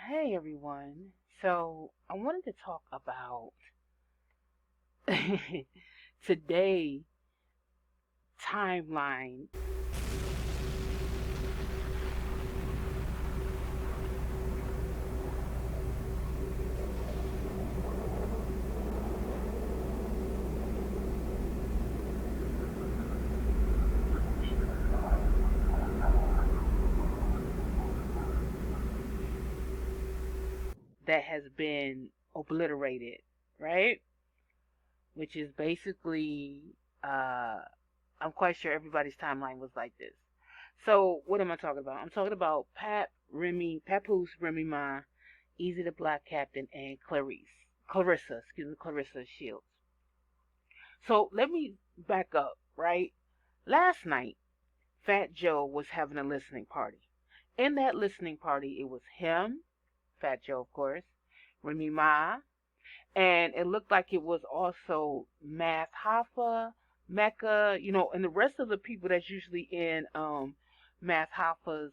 Hey everyone. So I wanted to talk about today timeline that has been obliterated, right? Which is basically uh I'm quite sure everybody's timeline was like this. So what am I talking about? I'm talking about Papoose, Remy Ma, Eazy the Block Captain, and Claressa Shields. So let me back up, right? Last night, Fat Joe was having a listening party. In that listening party, it was him, Fat Joe, of course, Remy Ma, and it looked like it was also Math Hoffa, Mecca, and the rest of the people that's usually in Math Hoffa's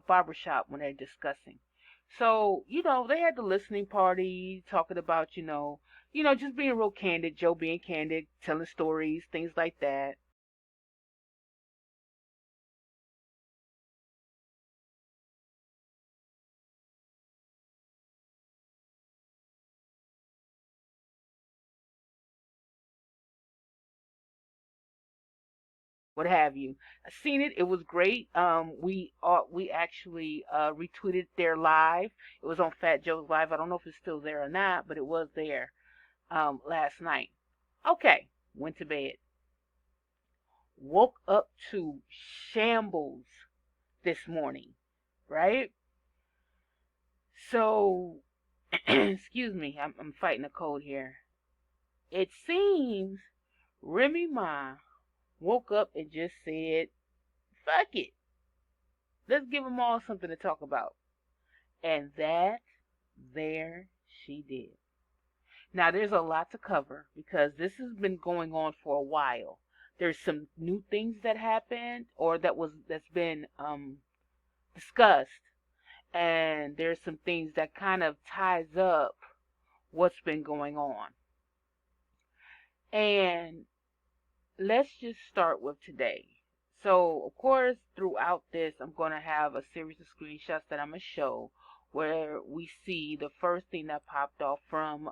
barbershop when they're discussing. So, they had the listening party talking about, just being real candid, Joe being candid, telling stories, things like that. What have you. I seen it. It was great. We actually retweeted their live. It was on Fat Joe's live. I don't know if it's still there or not, but it was there last night. Okay, went to bed. Woke up to shambles this morning. Right. So, excuse me. I'm fighting a cold here. It seems Remy Ma woke up and just said, "Fuck it. Let's give them all something to talk about." And that there she did. Now there's a lot to cover because this has been going on for a while. There's some new things that happened or that's been discussed, and there's some things that kind of ties up what's been going on. And let's just start with today. So, of course, throughout this, I'm going to have a series of screenshots that I'm going to show where we see the first thing that popped off from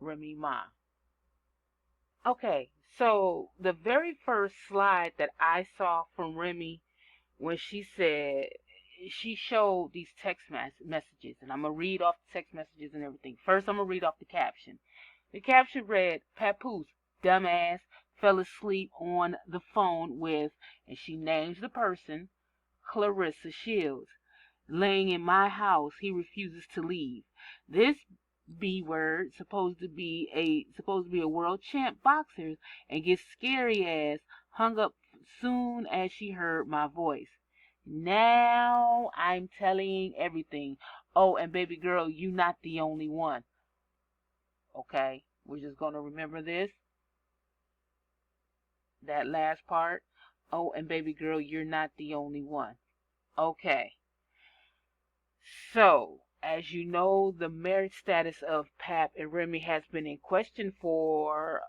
Remy Ma. Okay, so the very first slide that I saw from Remy when she showed these messages, and I'm going to read off the text messages and everything. First, I'm going to read off the caption. The caption read, "Papoose, dumbass, fell asleep on the phone with," and she names the person, "Claressa Shields. Laying in my house, he refuses to leave. This B word supposed to be a world champ boxer and gets scary ass hung up soon as she heard my voice. Now I'm telling everything. Oh, and baby girl, you not the only one." Okay, we're just gonna remember this, that last part. Oh, and baby girl, you're not the only one. Okay. So, as you know, the marriage status of Pap and Remy has been in question for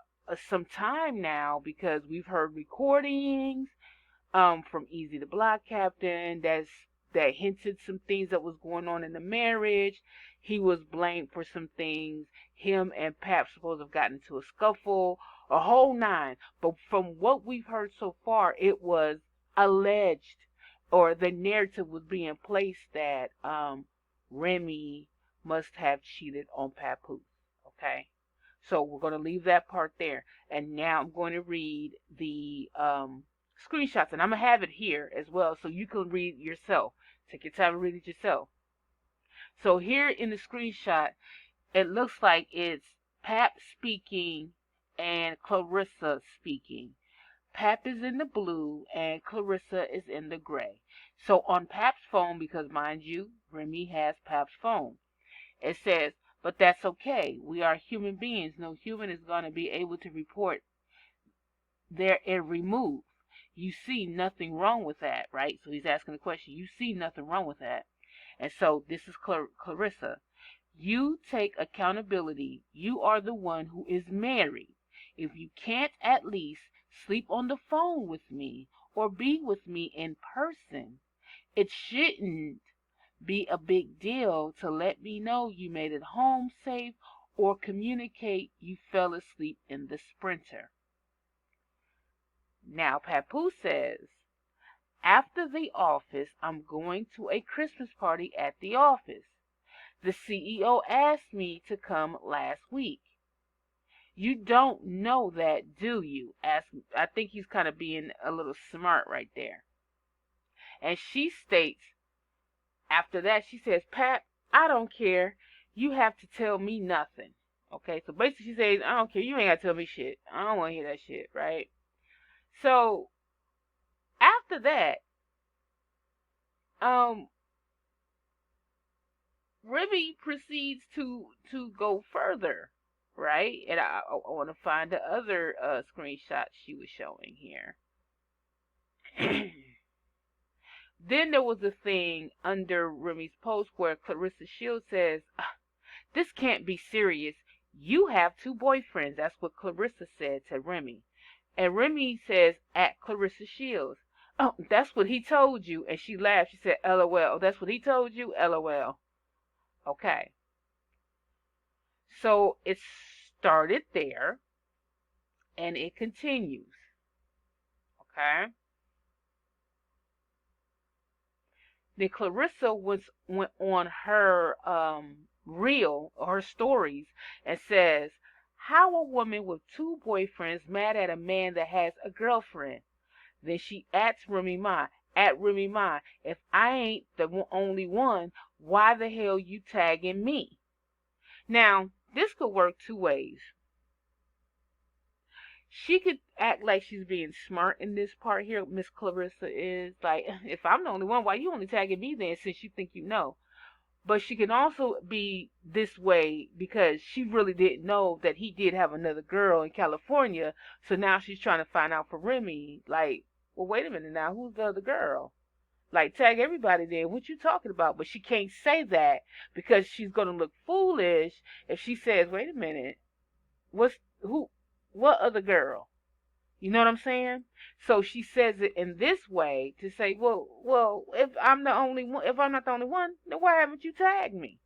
some time now because we've heard recordings from Eazy the Block Captain that hinted some things that was going on in the marriage. He was blamed for some things. Him and Pap supposed to have gotten into a scuffle, a whole nine. But from what we've heard so far, it was alleged, or the narrative was being placed that Remy must have cheated on Papoose. Okay, so we're going to leave that part there, and now I'm going to read the screenshots, and I'm gonna have it here as well, so you can read yourself. Take your time and read it yourself. So here in the screenshot, it looks like it's Pap speaking and Claressa speaking. Pap is in the blue and Claressa is in the gray. So on Pap's phone, because mind you, Remy has Pap's phone, it says, "But that's okay. We are human beings. No human is going to be able to report their every move. You see nothing wrong with that, right?" So he's asking the question, you see nothing wrong with that. And so this is Claressa. You take accountability. You are the one who is married. If you can't at least sleep on the phone with me or be with me in person, it shouldn't be a big deal to let me know you made it home safe or communicate you fell asleep in the Sprinter. Now, Papoose says, after the office, I'm going to a Christmas party at the office. The CEO asked me to come last week. You don't know that, do you? I think he's kind of being a little smart right there. And she states, after that, she says, Pat, I don't care. You have to tell me nothing. Okay, so basically she says, I don't care. You ain't got to tell me shit. I don't want to hear that shit, right? So after that, Remy proceeds to go further, right? And I want to find the other screenshot she was showing here. Then there was a thing under Remy's post where Claressa Shields says, this can't be serious. You have 2 boyfriends. That's what Claressa said to Remy. And Remy says, at Claressa Shields, oh, that's what he told you. And she laughed. She said, LOL. Oh, that's what he told you? LOL. Okay. So it started there, and it continues. Okay. Then Claressa went on her reel, or her stories, and says, how a woman with 2 boyfriends mad at a man that has a girlfriend. Then she asks Remy Ma, at Remy Ma, if I ain't the only one, why the hell you tagging me? Now, this could work 2 ways. She could act like she's being smart in this part here. Miss Claressa is like, if I'm the only one, why you only tagging me then, since you think you know? But she can also be this way because she really didn't know that he did have another girl in California. So now she's trying to find out for Remy. Like, well, wait a minute now. Who's the other girl? Like, tag everybody then. What you talking about? But she can't say that because she's going to look foolish if she says, wait a minute. What other girl? You know what I'm saying? So she says it in this way to say, well, if I'm not the only one, then why haven't you tagged me?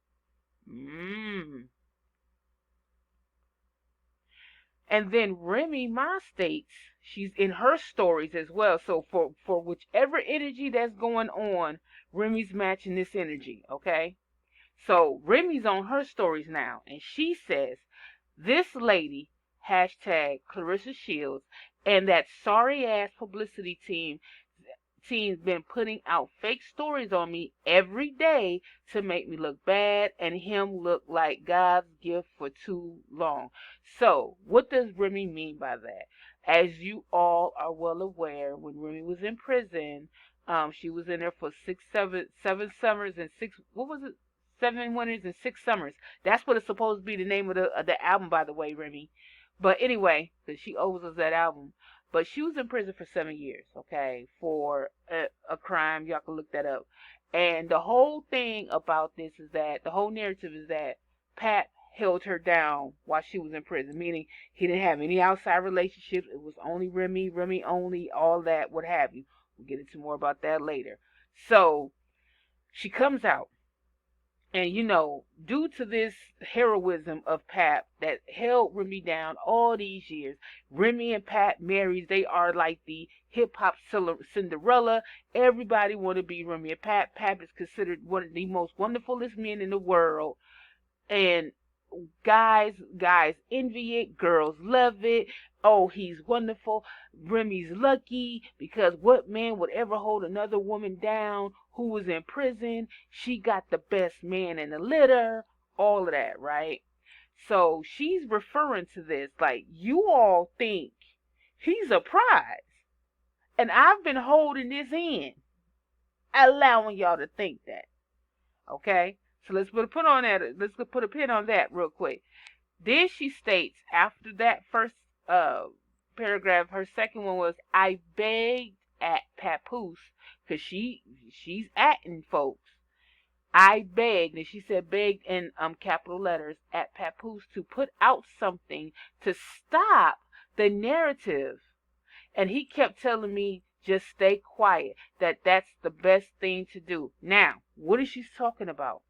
And then Remy Ma states she's in her stories as well. So for whichever energy that's going on, Remy's matching this energy, okay? So Remy's on her stories now, and she says, this lady, hashtag Claressa Shields, and that sorry ass publicity team's been putting out fake stories on me every day to make me look bad and him look like God's gift for too long. So, what does Remy mean by that? As you all are well aware, when Remy was in prison, she was in there for seven summers and what was it? 7 winters and 6 summers. That's what it's supposed to be the name of the album, by the way, Remy. But anyway, because she owes us that album. But she was in prison for 7 years, okay, for a crime. Y'all can look that up. And the whole thing about this is that, the whole narrative is that Pat held her down while she was in prison, meaning he didn't have any outside relationships. It was only Remy only, all that, what have you. We'll get into more about that later. So she comes out. And, due to this heroism of Pat that held Remy down all these years, Remy and Pat married. They are like the hip-hop Cinderella. Everybody want to be Remy and Pat. Pat is considered one of the most wonderfulest men in the world. And guys envy it. Girls love it. Oh, he's wonderful. Remy's lucky because what man would ever hold another woman down who was in prison? She got the best man in the litter. All of that, right? So she's referring to this like, you all think he's a prize. And I've been holding this in, allowing y'all to think that. Okay? So let's put a pin on that real quick. Then she states, after that first paragraph, her second one was, I begged at Papoose, because she's atting folks. I begged, and she said begged in capital letters, at Papoose to put out something to stop the narrative. And he kept telling me, just stay quiet, that that's the best thing to do. Now, what is she talking about?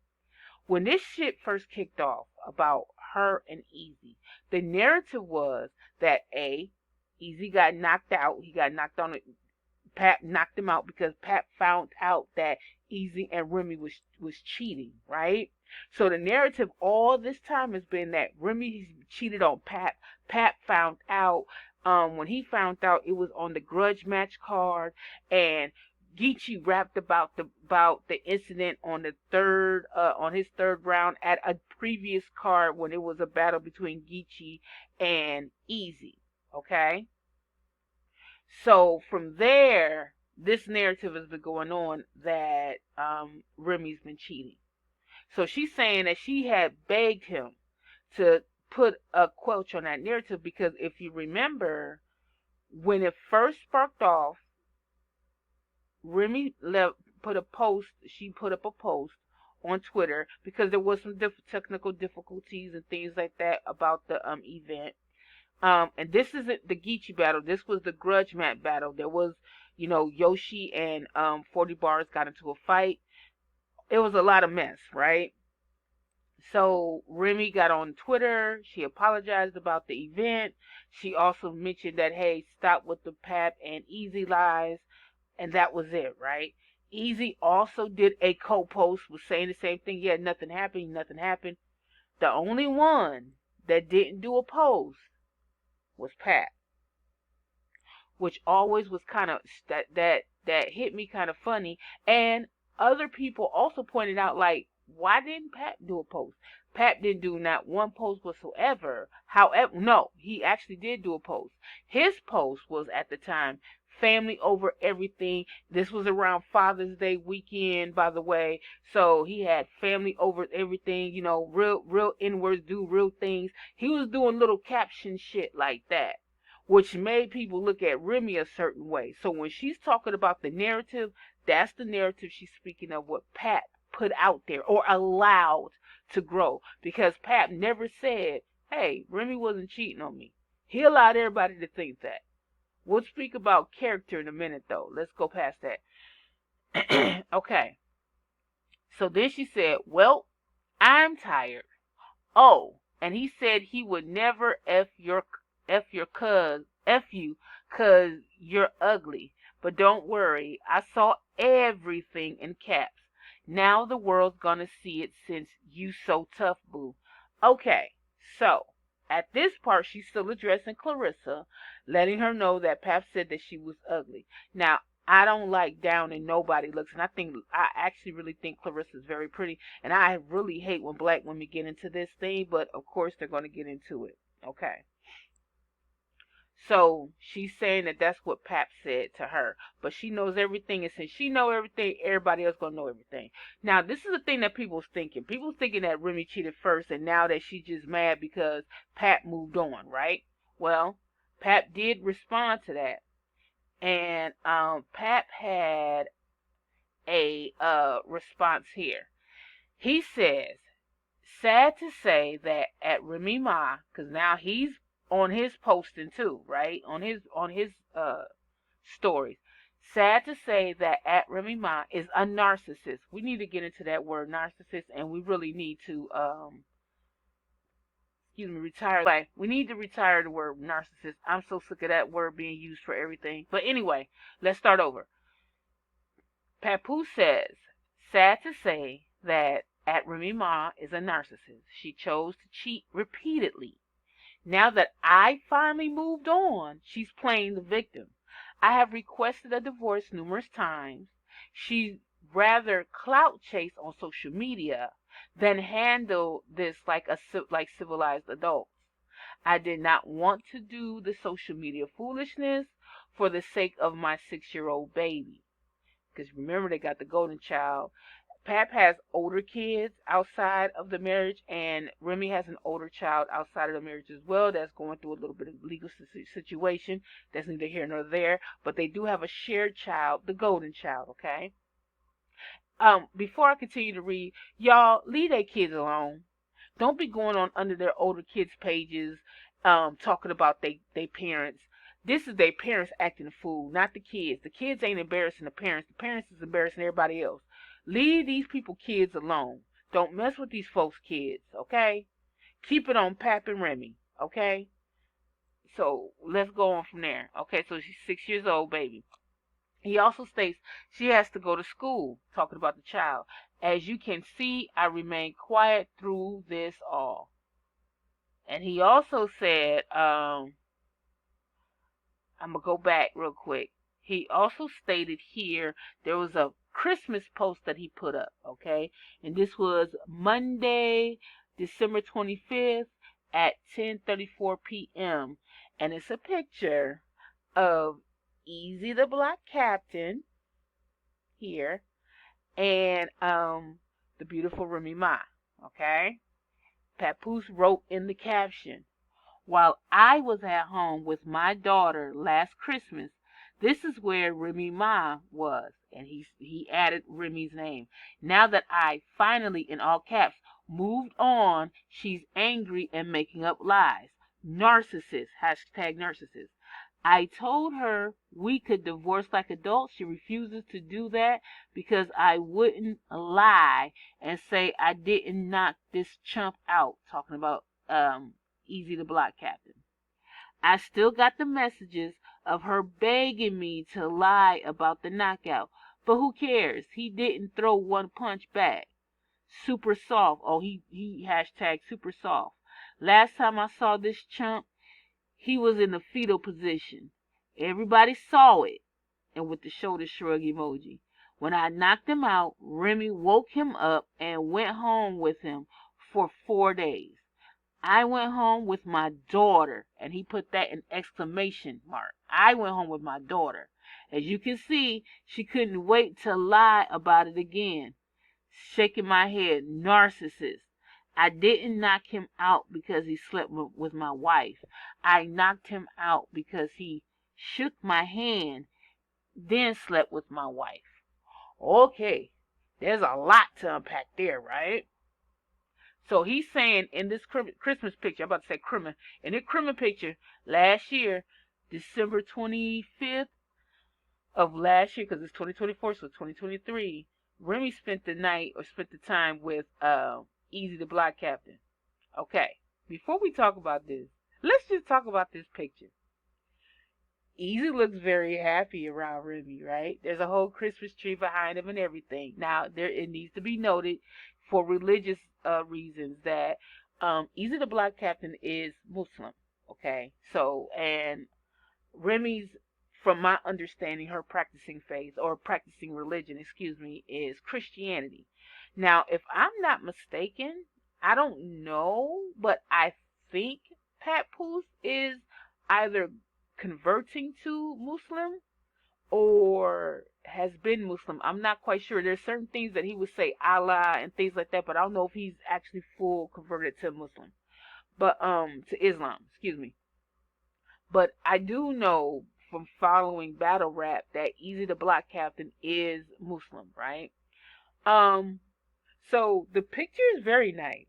When this shit first kicked off about her and Eazy, the narrative was that Eazy got knocked out. He got knocked on it. Pap knocked him out because Pap found out that Eazy and Remy was cheating, right? So the narrative all this time has been that Remy cheated on Pap. Pap found out. When he found out, it was on the grudge match card, and Geechee rapped about the incident on the third on his third round at a previous card when it was a battle between Geechee and Eazy. Okay. So from there, this narrative has been going on that Remy's been cheating. So she's saying that she had begged him to put a quench on that narrative because if you remember, when it first sparked off, Remy put a post. She put up a post on Twitter because there was some technical difficulties and things like that about the event. And this isn't the Geechee battle. This was the grudge match battle. There was, Yoshi and 40 Bars got into a fight. It was a lot of mess, right? So Remy got on Twitter. She apologized about the event. She also mentioned that, hey, stop with the Pap and Eazy lies. And that was it, right? Eazy also did a co-post was saying the same thing. Yeah, nothing happened. Nothing happened. The only one that didn't do a post was Pat, which always was kind of that hit me kind of funny. And other people also pointed out, like, why didn't Pat do a post? Pat didn't do not one post whatsoever. However, no, he actually did do a post. His post was at the time family over everything. This was around Father's Day weekend, by the way. So he had family over everything, real N-words do real things. He was doing little caption shit like that, which made people look at Remy a certain way. So when she's talking about the narrative, that's the narrative she's speaking of, what Pat put out there or allowed to grow. Because Pat never said, hey, Remy wasn't cheating on me. He allowed everybody to think that. We'll speak about character in a minute, though. Let's go past that. Okay. So then she said, well, I'm tired. Oh, and he said he would never F you cuz you're ugly. But don't worry, I saw everything in caps. Now the world's gonna see it since you so tough, boo. Okay, so at this part she's still addressing Claressa, letting her know that Pap said that she was ugly. Now I don't like down and nobody looks, and I actually really think Claressa's very pretty, and I really hate when black women get into this thing, but of course they're going to get into it. Okay. So she's saying that that's what Pap said to her, but she knows everything, and since she know everything, everybody else gonna know everything. Now this is the thing that people's thinking. People's thinking that Remy cheated first, and now that she's just mad because Pap moved on, right? Well, Pap did respond to that, and Pap had a response here. He says, sad to say that at Remy Ma, because now he's on his posting too, right? On his stories. Sad to say that at Remy Ma is a narcissist. We need to get into that word narcissist, and we really need to retire. Like, we need to retire the word narcissist. I'm so sick of that word being used for everything. But anyway, let's start over. Papoose says, sad to say that at Remy Ma is a narcissist. She chose to cheat repeatedly. Now that I finally moved on, she's playing the victim. I have requested a divorce numerous times. She'd rather clout chase on social media than handle this like civilized adults. I did not want to do the social media foolishness for the sake of my 6-year-old baby. Because remember, they got the golden child. Pap has older kids outside of the marriage, and Remy has an older child outside of the marriage as well that's going through a little bit of legal situation. That's neither here nor there, but they do have a shared child, the golden child, okay? Before I continue to read, y'all leave their kids alone. Don't be going on under their older kids' pages, talking about they parents. This is their parents acting a fool, not the kids. The kids ain't embarrassing the parents. The parents is embarrassing everybody else. Leave these people kids alone. Don't mess with these folks' kids, okay? Keep it on Pap and Remy, okay? So let's go on from there. Okay, so she's 6 years old, baby. He also states she has to go to school, talking about the child. As you can see, I remain quiet through this all. And he also said, I'm going to go back real quick. He also stated here there was a Christmas post that he put up, okay? And this was Monday, December 25th at 10:34 p.m. And it's a picture of Eazy the Block Captain here and the beautiful Remy Ma, okay? Papoose wrote in the caption, while I was at home with my daughter last Christmas, this is where Remy Ma was. And he added Remy's name. Now that I finally, in all caps, moved on, she's angry and making up lies. Narcissist, hashtag narcissist. I told her we could divorce like adults. She refuses to do that because I wouldn't lie and say I didn't knock this chump out. Talking about Eazy the Block Captain. I still got the messages of her begging me to lie about the knockout. But who cares? He didn't throw one punch back. Super soft. Oh, he hashtag super soft. Last time I saw this chump, he was in the fetal position. Everybody saw it. And with the shoulder shrug emoji. When I knocked him out, Remy woke him up and went home with him for 4 days. I went home with my daughter, and he put that in exclamation mark. I went home with my daughter. As you can see, she couldn't wait to lie about it again. Shaking my head, narcissist. I didn't knock him out because he slept with my wife. I knocked him out because he shook my hand, then slept with my wife. Okay, there's a lot to unpack there, right? So he's saying in this Christmas picture, I'm about to say criminal, in this criminal picture, last year, December 25th of last year, because it's 2024, so 2023, Remy spent the night or spent the time with Eazy the Block Captain. Okay, before we talk about this, let's just talk about this picture. Eazy looks very happy around Remy, right? There's a whole Christmas tree behind him and everything. Now, it needs to be noted for religious reasons that Eazy the Block Captain is Muslim, okay? So, and Remy's, from my understanding, her practicing faith or practicing religion, excuse me, is Christianity. Now, if I'm not mistaken, I don't know, but I think Papoose is either converting to Muslim or has been Muslim. I'm not quite sure. There's certain things that he would say Allah and things like that, but I don't know if he's actually full converted to Muslim. But to Islam, excuse me. But I do know from following battle rap that Eazy the Block Captain is Muslim, right? Um so the picture is very nice.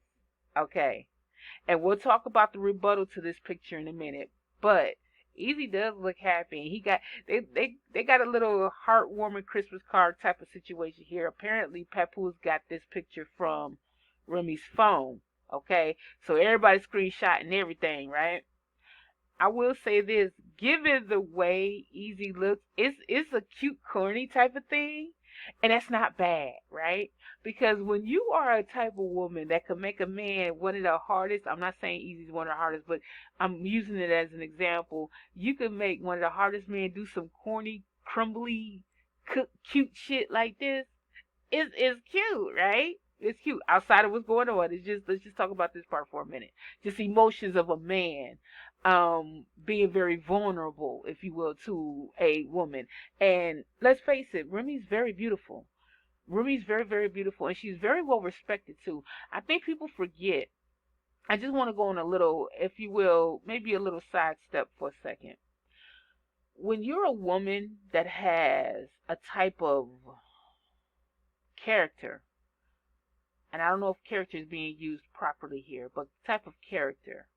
Okay. And we'll talk about the rebuttal to this picture in a minute. But Eazy does look happy. He got they got a little heartwarming Christmas card type of situation here. Apparently Papoose got this picture from Remy's phone. Okay, so everybody screenshotting everything, right? I will say this, given the way Eazy looks, it's a cute, corny type of thing, and that's not bad, right? Because when you are a type of woman that can make a man one of the hardest, I'm not saying Eazy's one of the hardest, but I'm using it as an example. You can make one of the hardest men do some corny, crumbly, cute shit like this. It's cute, right? It's cute. Outside of what's going on, it's just let's just talk about this part for a minute. Just emotions of a man, being very vulnerable, if you will, to a woman. And let's face it, Remy's very beautiful. Remy's very, very beautiful, and she's very well respected too. I think people forget. I just want to go on a little, if you will, maybe a little sidestep for a second. When you're a woman that has a type of character, and I don't know if character is being used properly here, but the type of character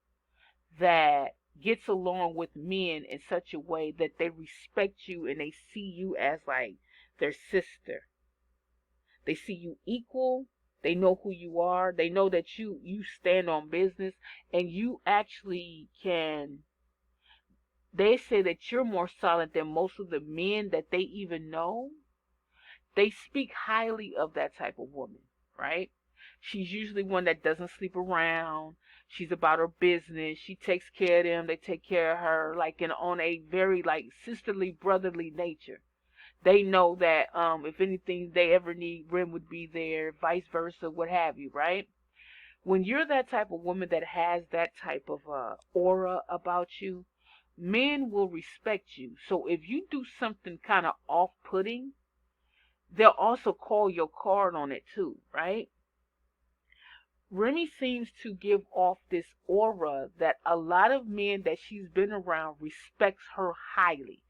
that gets along with men in such a way that they respect you and they see you as like their sister. They see you equal. They know who you are. They know that you stand on business and you actually can. They say that you're more solid than most of the men that they even know. They speak highly of that type of woman, right? She's usually one that doesn't sleep around. She's about her business. She takes care of them. They take care of her, like on a very like sisterly, brotherly nature. They know that if anything they ever need, Ren would be there, vice versa, what have you, right? When you're that type of woman that has that type of aura about you, men will respect you. So if you do something kind of off-putting, they'll also call your card on it too, right? Remy seems to give off this aura that a lot of men that she's been around respects her highly.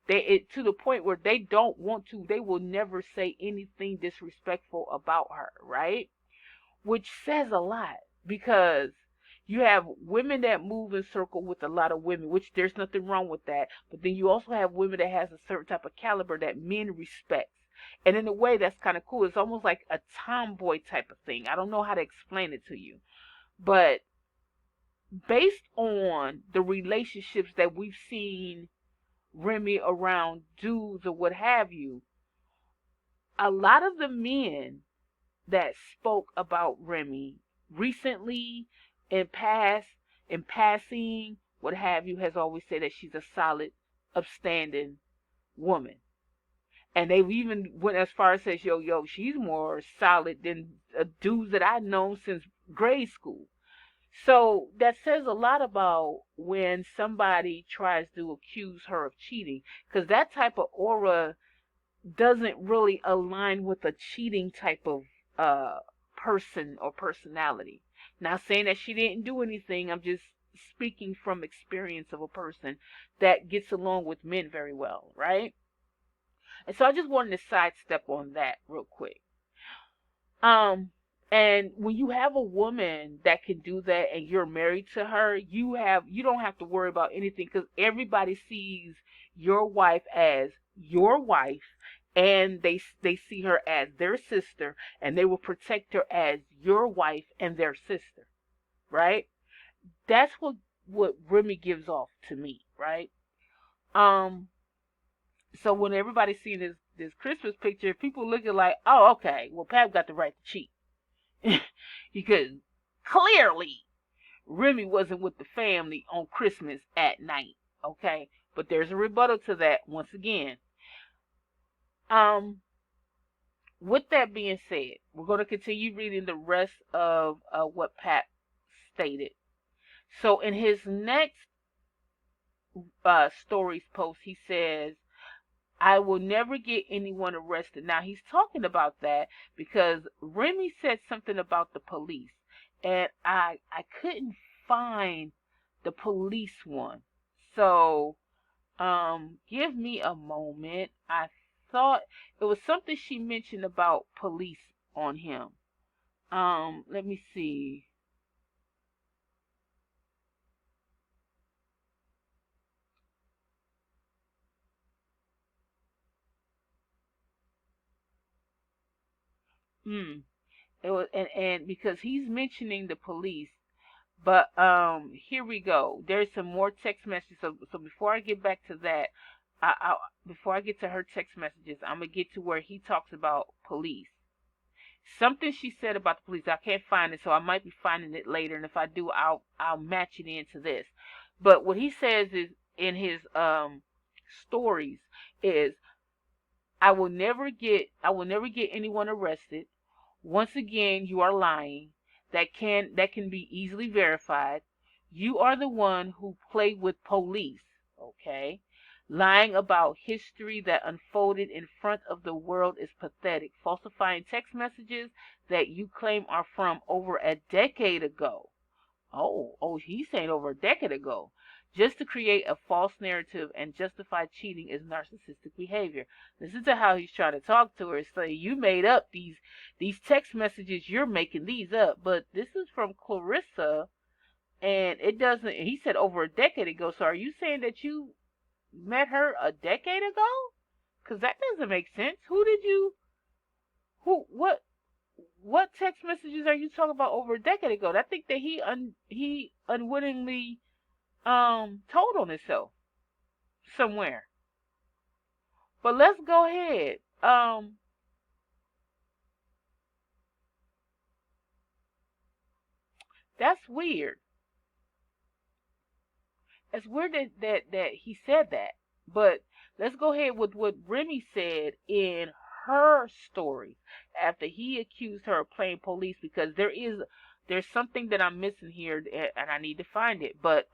To the point where they don't want to, they will never say anything disrespectful about her, right? Which says a lot because you have women that move in circle with a lot of women, which there's nothing wrong with that. But then you also have women that has a certain type of caliber that men respect. And in a way, that's kind of cool. It's almost like a tomboy type of thing. I don't know how to explain it to you. But based on the relationships that we've seen Remy around dudes or what have you, a lot of the men that spoke about Remy recently, in passing, what have you, has always said that she's a solid, upstanding woman. And they've even went as far as says, yo, she's more solid than dudes that I've known since grade school. So that says a lot about when somebody tries to accuse her of cheating, because that type of aura doesn't really align with a cheating type of uh, person or personality. Not saying that she didn't do anything. I'm just speaking from experience of a person that gets along with men very well, right? And so I just wanted to sidestep on that real quick. Um, and when you have a woman that can do that and you're married to her, you don't have to worry about anything because everybody sees your wife as your wife, and they see her as their sister, and they will protect her as your wife and their sister, right? That's what Remy gives off to me, right? Um, so when everybody's seeing this Christmas picture, people looking like, oh, okay, well, Pap got the right to cheat. Because clearly Remy wasn't with the family on Christmas at night. Okay, but there's a rebuttal to that once again. Um, with that being said, we're going to continue reading the rest of what Pat stated. So in his next stories post, he says, I will never get anyone arrested. Now, he's talking about that because Remy said something about the police, and I couldn't find the police one. So, give me a moment. I thought it was something she mentioned about police on him. Let me see. Hmm. It was, and because he's mentioning the police. But here we go. There's some more text messages. So before I get back to that, before I get to her text messages, I'm gonna get to where he talks about police. Something she said about the police. I can't find it, so I might be finding it later. And if I do, I'll match it into this. But what he says is in his stories is I will never get anyone arrested. Once again, you are lying. That can be easily verified. You are the one who played with police, okay? Lying about history that unfolded in front of the world is pathetic. Falsifying text messages that you claim are from over a decade ago. Oh, he's saying over a decade ago. just to create a false narrative and justify cheating is narcissistic behavior. Listen to how he's trying to talk to her. Say, you made up these text messages, you're making these up. But this is from Claressa, and it doesn't, he said over a decade ago. So are you saying that you met her a decade ago? Because that doesn't make sense. What text messages are you talking about over a decade ago? I think that he unwittingly told on himself somewhere. But let's go ahead. That's weird. It's weird that he said that. But let's go ahead with what Remy said in her story after he accused her of playing police, because there's something that I'm missing here, and I need to find it. But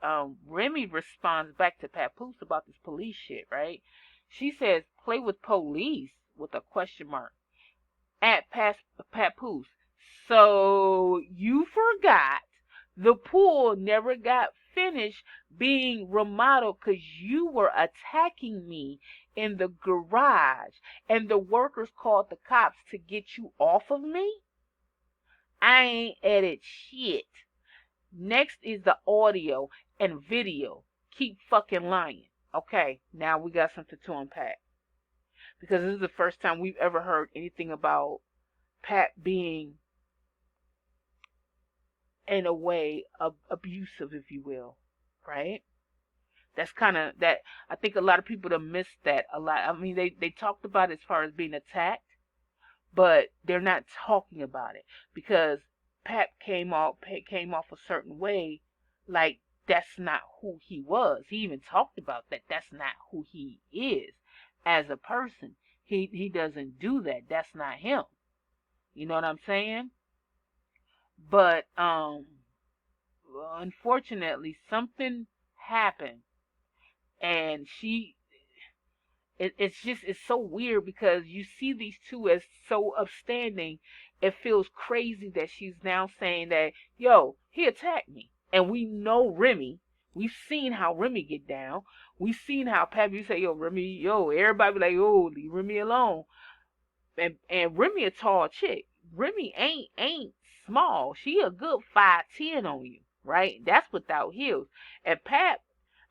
Remy responds back to Papoose about this police shit, right? She says, "Play with police?" with a question mark at Papoose. So you forgot the pool never got finished being remodeled because you were attacking me in the garage and the workers called the cops to get you off of me? I ain't edit shit. Next is the audio and video. Keep fucking lying. Okay, now we got something to unpack. Because this is the first time we've ever heard anything about Pat being, in a way, abusive, if you will, right? That's kind of that. I think a lot of people have missed that a lot. I mean, they talked about it as far as being attacked, but they're not talking about it because Pat came off a certain way, like that's not who he was. He even talked about that. That's not who he is as a person. He doesn't do that. That's not him. You know what I'm saying? But unfortunately, something happened, and it's so weird because you see these two as so upstanding. It feels crazy that she's now saying that, yo, he attacked me. And we know Remy. We've seen how Remy get down. We've seen how Pappy say, yo, Remy, yo, everybody be like, yo, leave Remy alone. And Remy a tall chick. Remy ain't small. She a good 5'10" on you, right? That's without heels. And Pap,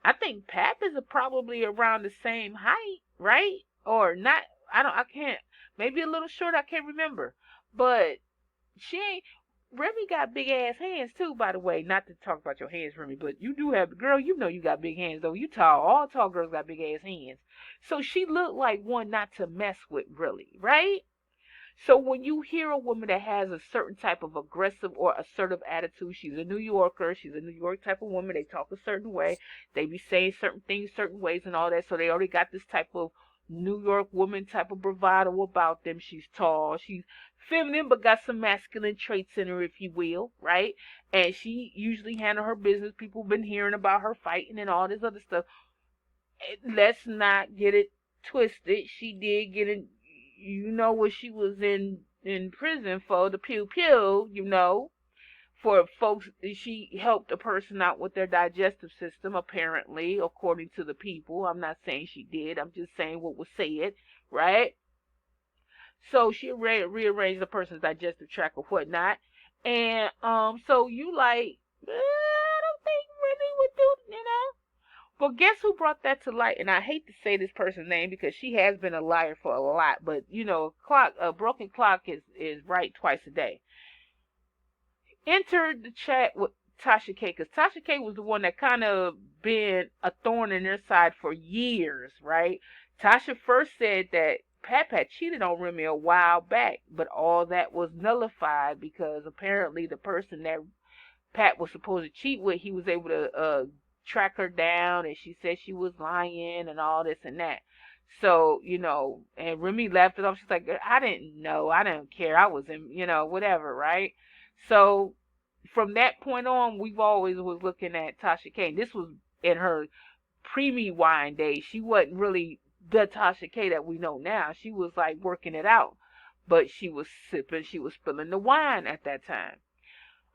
I think Pap is probably around the same height, right? Or not? I can't. Maybe a little short. I can't remember. But she ain't. Remy got big ass hands too, by the way. Not to talk about your hands, Remy, but you do have, girl. You know you got big hands though. You tall. All tall girls got big ass hands. So she looked like one not to mess with, really, right? So when you hear a woman that has a certain type of aggressive or assertive attitude, she's a New Yorker, she's a New York type of woman, they talk a certain way, they be saying certain things certain ways and all that, so they already got this type of New York woman type of bravado about them. She's tall, she's feminine, but got some masculine traits in her, if you will, right? And she usually handle her business. People been hearing about her fighting and all this other stuff. Let's not get it twisted. She did get in, you know, what she was in prison for, the pew pew, you know, for folks. She helped a person out with their digestive system, apparently, according to the people. I'm not saying she did. I'm just saying what was said, right? So she rearranged the person's digestive tract or whatnot. And so you like, I don't think Remy would do, you know. But guess who brought that to light? And I hate to say this person's name because she has been a liar for a lot. But you know, a broken clock is right twice a day. Entered the chat with Tasha K, because Tasha K was the one that kind of been a thorn in their side for years, right? Tasha first said that Pap had cheated on Remy a while back, but all that was nullified because apparently the person that Pat was supposed to cheat with, he was able to track her down, and she said she was lying and all this and that. So, you know, and Remy laughed it off. She's like, I didn't know. I didn't care. I was in, you know, whatever, right? So from that point on, we've always was looking at Tasha K. This was in her preemie wine days. She wasn't really the Tasha K that we know now. She was like working it out. But she was spilling the wine at that time.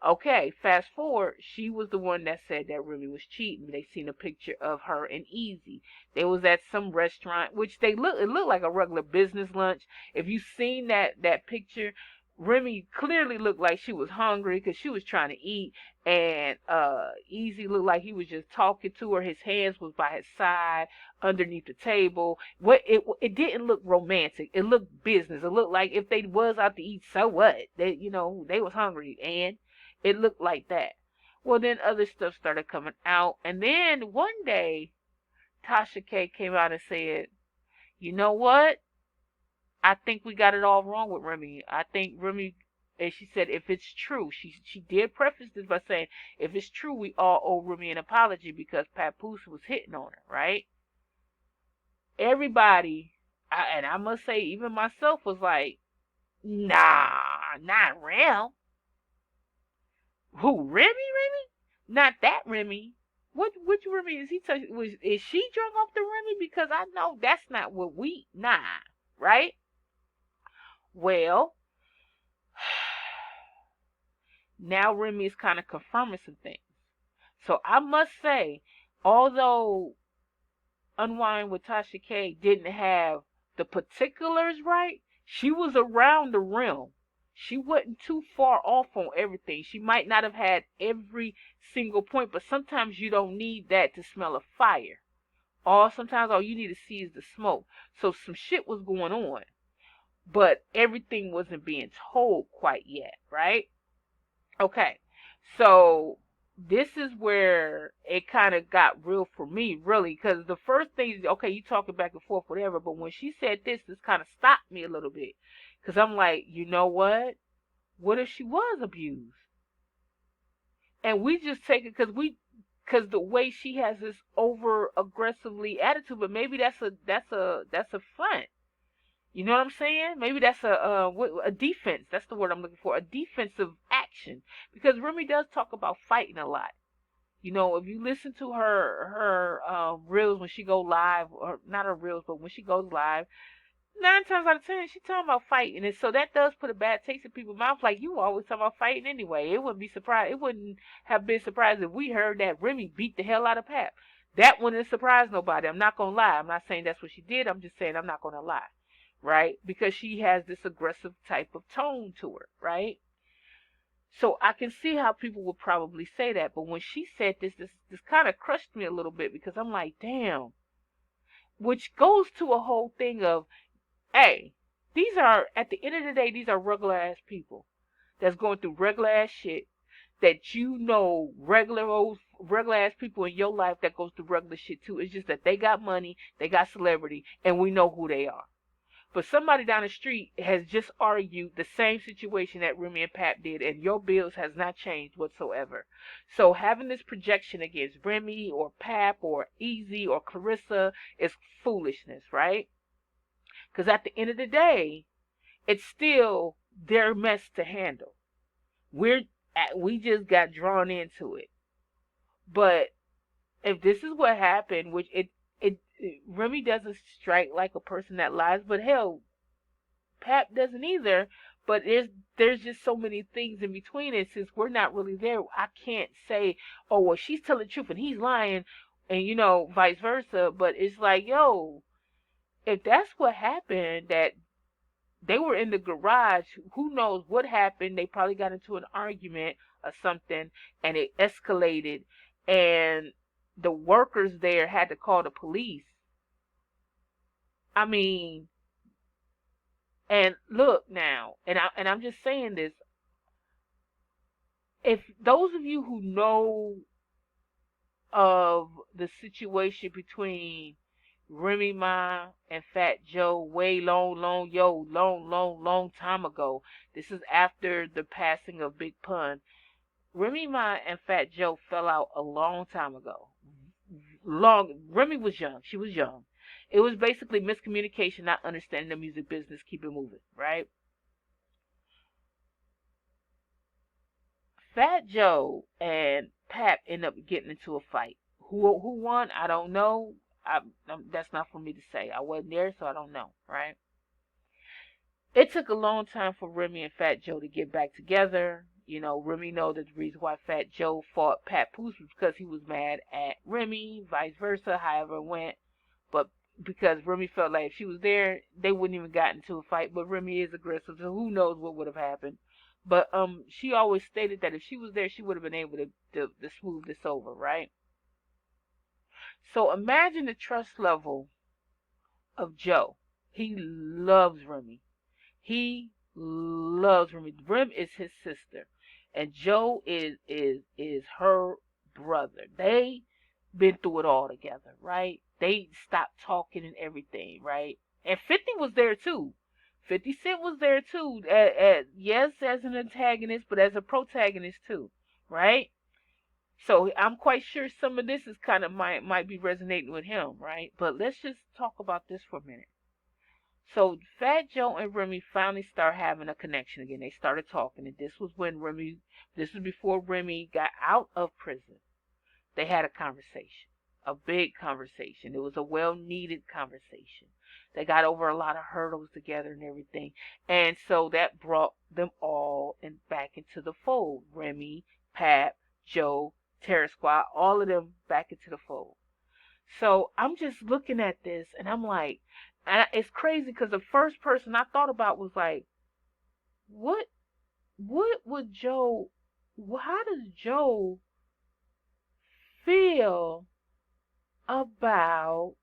Okay, fast forward, she was the one that said that Remy was cheating. They seen a picture of her and Eazy. They was at some restaurant, which it looked like a regular business lunch. If you seen that picture, Remy clearly looked like she was hungry because she was trying to eat, and Eazy looked like he was just talking to her. His hands was by his side underneath the table. It didn't look romantic. It looked business. It looked like if they was out to eat, so what? They was hungry, and it looked like that. Well, then other stuff started coming out. And then one day, Tasha K came out and said, you know what? I think we got it all wrong with Remy. I think Remy, and she said, if it's true, she did preface this by saying, if it's true, we all owe Remy an apology because Papoose was hitting on her, right? Everybody, and I must say, even myself was like, nah, not real. Who, Remy? Not that Remy. Which Remy is he touching? Is she drunk off the Remy? Because I know that's not what right? Well, now Remy is kind of confirming some things. So I must say, although Unwind with Tasha K didn't have the particulars right, she was around the rim. She wasn't too far off on everything. She might not have had every single point, but sometimes you don't need that to smell a fire. Or sometimes all you need to see is the smoke. So some shit was going on, but everything wasn't being told quite yet, right? Okay, so this is where it kind of got real for me, really, because the first thing is, okay, you talking back and forth, whatever, but when she said this kind of stopped me a little bit, because I'm like, you know what? What if she was abused? And we just take it because the way she has this over aggressively attitude, but maybe that's a front. You know what I'm saying? Maybe that's a defense. That's the word I'm looking for. A defensive action. Because Remy does talk about fighting a lot. You know, if you listen to her reels when she go live, or not her reels, but when she goes live, 9 times out of 10 she talking about fighting, and so that does put a bad taste in people's mouth. Like, you always talking about fighting anyway. It wouldn't be surprised. It wouldn't have been surprised if we heard that Remy beat the hell out of Pap. That wouldn't surprise nobody. I'm not gonna lie. I'm not saying that's what she did. I'm just saying I'm not gonna lie, right? Because she has this aggressive type of tone to her, right? So I can see how people would probably say that. But when she said this kind of crushed me a little bit because I'm like, damn. Which goes to a whole thing of, hey, these are, at the end of the day, these are regular ass people that's going through regular ass shit, that regular ass people in your life that goes through regular shit too. It's just that they got money, they got celebrity, and we know who they are. But somebody down the street has just argued the same situation that Remy and Pap did, and your bills has not changed whatsoever. So having this projection against Remy or Pap or Eazy or Claressa is foolishness, right? Because at the end of the day, it's still their mess to handle. We just got drawn into it. But if this is what happened, which Remy doesn't strike like a person that lies, but hell, Pap doesn't either. But there's just so many things in between, and since we're not really there, I can't say, oh well, she's telling the truth and he's lying, and vice versa. But it's like, yo, if that's what happened, that they were in the garage, who knows what happened? They probably got into an argument or something, and it escalated, and the workers there had to call the police. I mean, and look now, and I'm just saying this. If those of you who know of the situation between Remy Ma and Fat Joe way long time ago. This is after the passing of Big Pun. Remy Ma and Fat Joe fell out a long time ago. Remy was young. She was young. It was basically miscommunication, not understanding the music business, keep it moving, right? Fat Joe and Pap end up getting into a fight. Who won? I don't know. That's not for me to say. I wasn't there, so I don't know, right? It took a long time for Remy and Fat Joe to get back together. Remy know that the reason why Fat Joe fought Papoose was because he was mad at Remy, vice versa, however it went. But because Remy felt like if she was there, they wouldn't even got into a fight. But Remy is aggressive, so who knows what would have happened. But she always stated that if she was there, she would have been able to smooth this over, right? So imagine the trust level of Joe. He loves Remy. He loves Remy. Rem is his sister, and Joe is her brother. They been through it all together, right? They stopped talking and everything, right? And 50 was there too. 50 Cent was there too. Yes, as an antagonist, but as a protagonist too, right? So I'm quite sure some of this is kind of might be resonating with him, right? But let's just talk about this for a minute. So Fat Joe and Remy finally start having a connection again. They started talking, and this was before Remy got out of prison. They had a conversation, a big conversation. It was a well-needed conversation. They got over a lot of hurdles together and everything, and so that brought them all back into the fold. Remy, Pap, Joe, Terror Squad, all of them back into the fold. So I'm just looking at this, and I'm like, and it's crazy because the first person I thought about was like, what would Joe? How does Joe feel about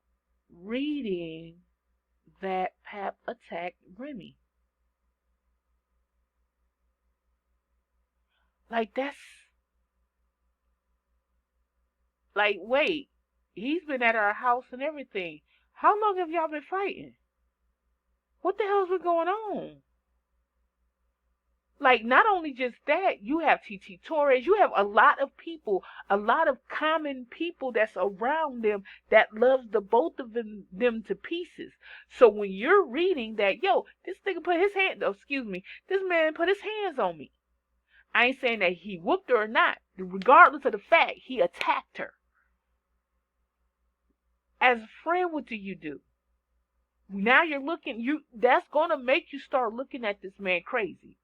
reading that Pap attacked Remy? Like that's like wait, he's been at our house and everything. How long have y'all been fighting? What the hell's been going on? Like, not only just that, you have TT Torres, you have a lot of people, a lot of common people that's around them that loves the both of them to pieces. So when you're reading that, yo, this nigga put his hand, oh, excuse me, this man put his hands on me. I ain't saying that he whooped her or not. Regardless of the fact, he attacked her. As a friend, what do? Now you're looking, that's gonna make you start looking at this man crazy.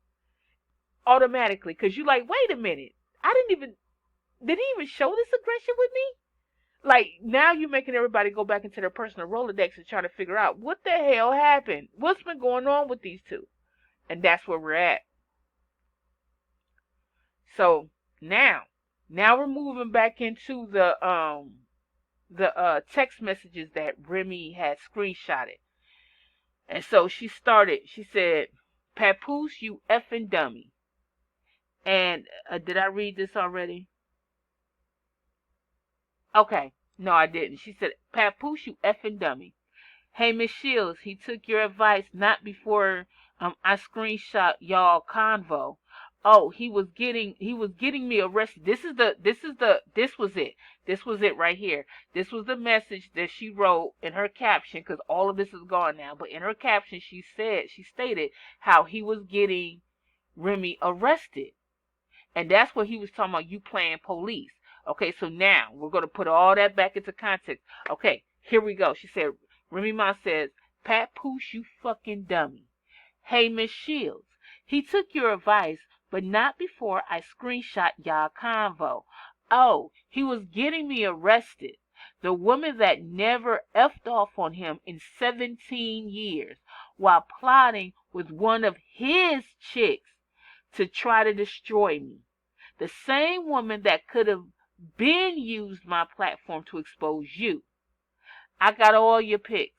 Automatically, because you like, wait a minute. Did he even show this aggression with me? Like, now you're making everybody go back into their personal Rolodex and try to figure out what the hell happened. What's been going on with these two? And that's where we're at. So now we're moving back into the text messages that Remy had screenshotted. And so she said, Papoose, you effing dummy. And did I read this already? Okay. No, I didn't. She said, Papoose, you effing dummy. Hey, Miss Shields, he took your advice not before I screenshot y'all convo. Oh, he was getting me arrested. This was it. This was it right here. This was the message that she wrote in her caption, because all of this is gone now. But in her caption, she stated how he was getting Remy arrested. And that's what he was talking about, you playing police. Okay, so now we're going to put all that back into context. Okay, here we go. She said, Remy Ma says, Papoose, you fucking dummy. Hey, Miss Shields, he took your advice, but not before I screenshot y'all convo. Oh, he was getting me arrested. The woman that never effed off on him in 17 years while plotting with one of his chicks to try to destroy me. The same woman that could have been used my platform to expose you. I got all your pics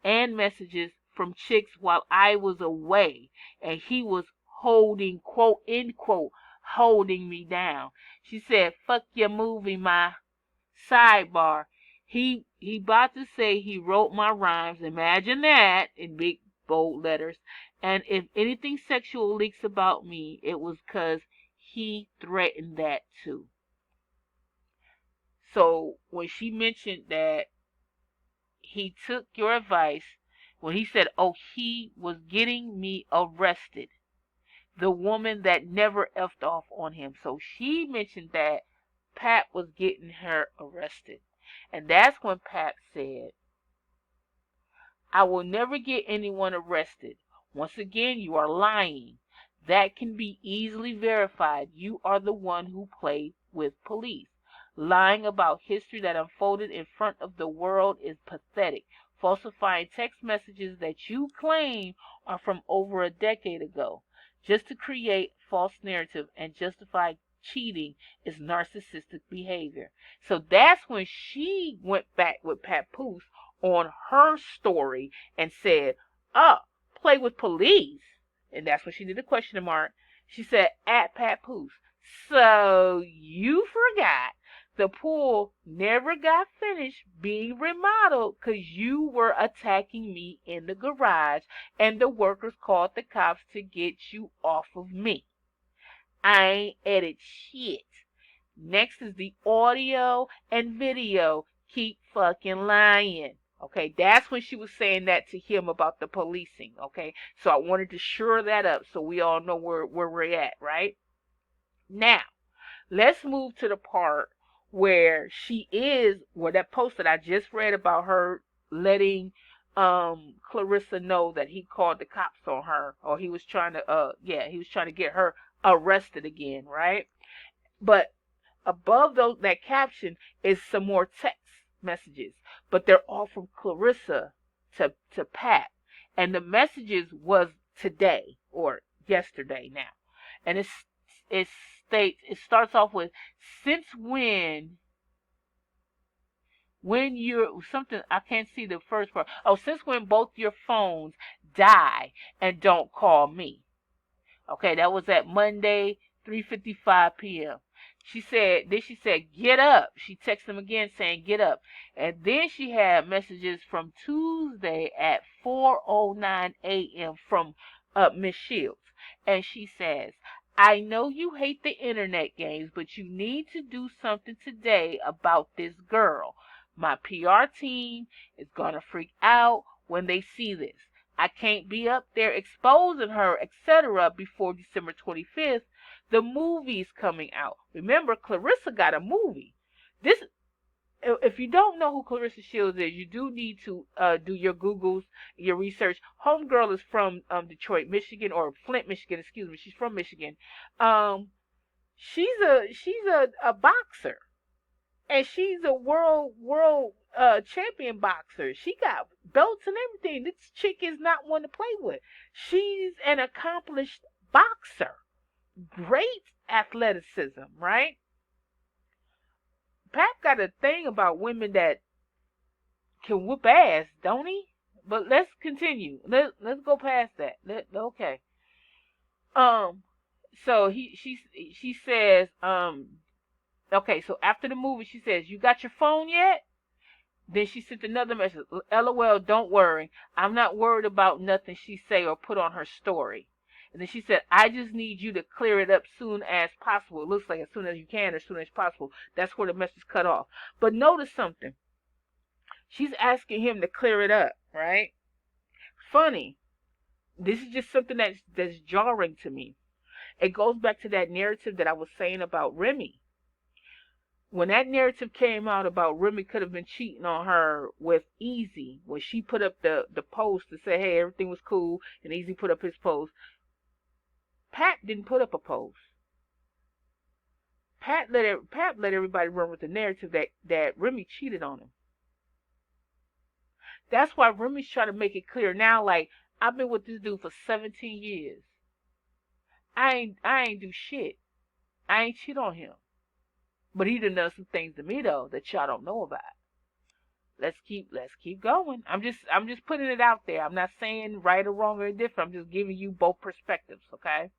and messages from chicks while I was away, and he was holding, quote, end quote, holding me down. She said, fuck your movie, my sidebar. He about to say he wrote my rhymes. Imagine that in big bold letters. And if anything sexual leaks about me, it was because he threatened that too. So when she mentioned that he took your advice, when he said, oh, he was getting me arrested, the woman that never effed off on him. So she mentioned that Pat was getting her arrested. And that's when Pat said, I will never get anyone arrested. Once again, you are lying. That can be easily verified. You are the one who played with police. Lying about history that unfolded in front of the world is pathetic. Falsifying text messages that you claim are from over a decade ago just to create false narrative and justify cheating is narcissistic behavior. So that's when she went back with Papoose on her story and said, "Oh, play with police." And that's when she did the question mark. She said, "At Papoose." So you forgot the pool never got finished being remodeled because you were attacking me in the garage and the workers called the cops to get you off of me. I ain't edit shit. Next is the audio and video. Keep fucking lying. Okay, that's when she was saying that to him about the policing. Okay, so I wanted to shore that up so we all know where we're at, right? Now, let's move to the part where that post that I just read about her letting Claressa know that he called the cops on her, or he was trying to get her arrested again, right? But above that caption is some more text messages, but they're all from Claressa to Pat, and the messages was today or yesterday now, and it starts off with, since when you're something, I can't see the first part. Oh, since when both your phones die and don't call me. Okay, that was at Monday, 3:55 p.m. She said, get up. She texted him again saying, get up. And then she had messages from Tuesday at 4:09 a.m. from Miss Shields. And she says, I know you hate the internet games, but you need to do something today about this girl. My PR team is going to freak out when they see this. I can't be up there exposing her, etc. before December 25th. The movie's coming out. Remember, Claressa got a movie. If you don't know who Claressa Shields is, you do need to do your Googles, your research. Homegirl is from Detroit, Michigan, or Flint, Michigan. Excuse me. She's from Michigan. She's a boxer. And she's a world champion boxer. She got belts and everything. This chick is not one to play with. She's an accomplished boxer. Great athleticism, right? Pat got a thing about women that can whoop ass, don't he? But let's continue. Let's go past that. Okay. So she says, okay, so after the movie, she says, you got your phone yet? Then she sent another message. LOL, don't worry. I'm not worried about nothing she say or put on her story. And then she said, I just need you to clear it up soon as possible. It looks like as soon as you can, as soon as possible. That's where the message cut off. But notice something. She's asking him to clear it up, right? Funny. This is just something that's jarring to me. It goes back to that narrative that I was saying about Remy. When that narrative came out about Remy could have been cheating on her with Eazy, when she put up the post to say, hey, everything was cool, and Eazy put up his post, Pat didn't put up a post. Pat let everybody run with the narrative that Remy cheated on him. That's why Remy's trying to make it clear now, like, I've been with this dude for 17 years. I ain't do shit. I ain't cheat on him. But he done some things to me though that y'all don't know about. Let's keep going. I'm just putting it out there. I'm not saying right or wrong or indifferent. I'm just giving you both perspectives, okay?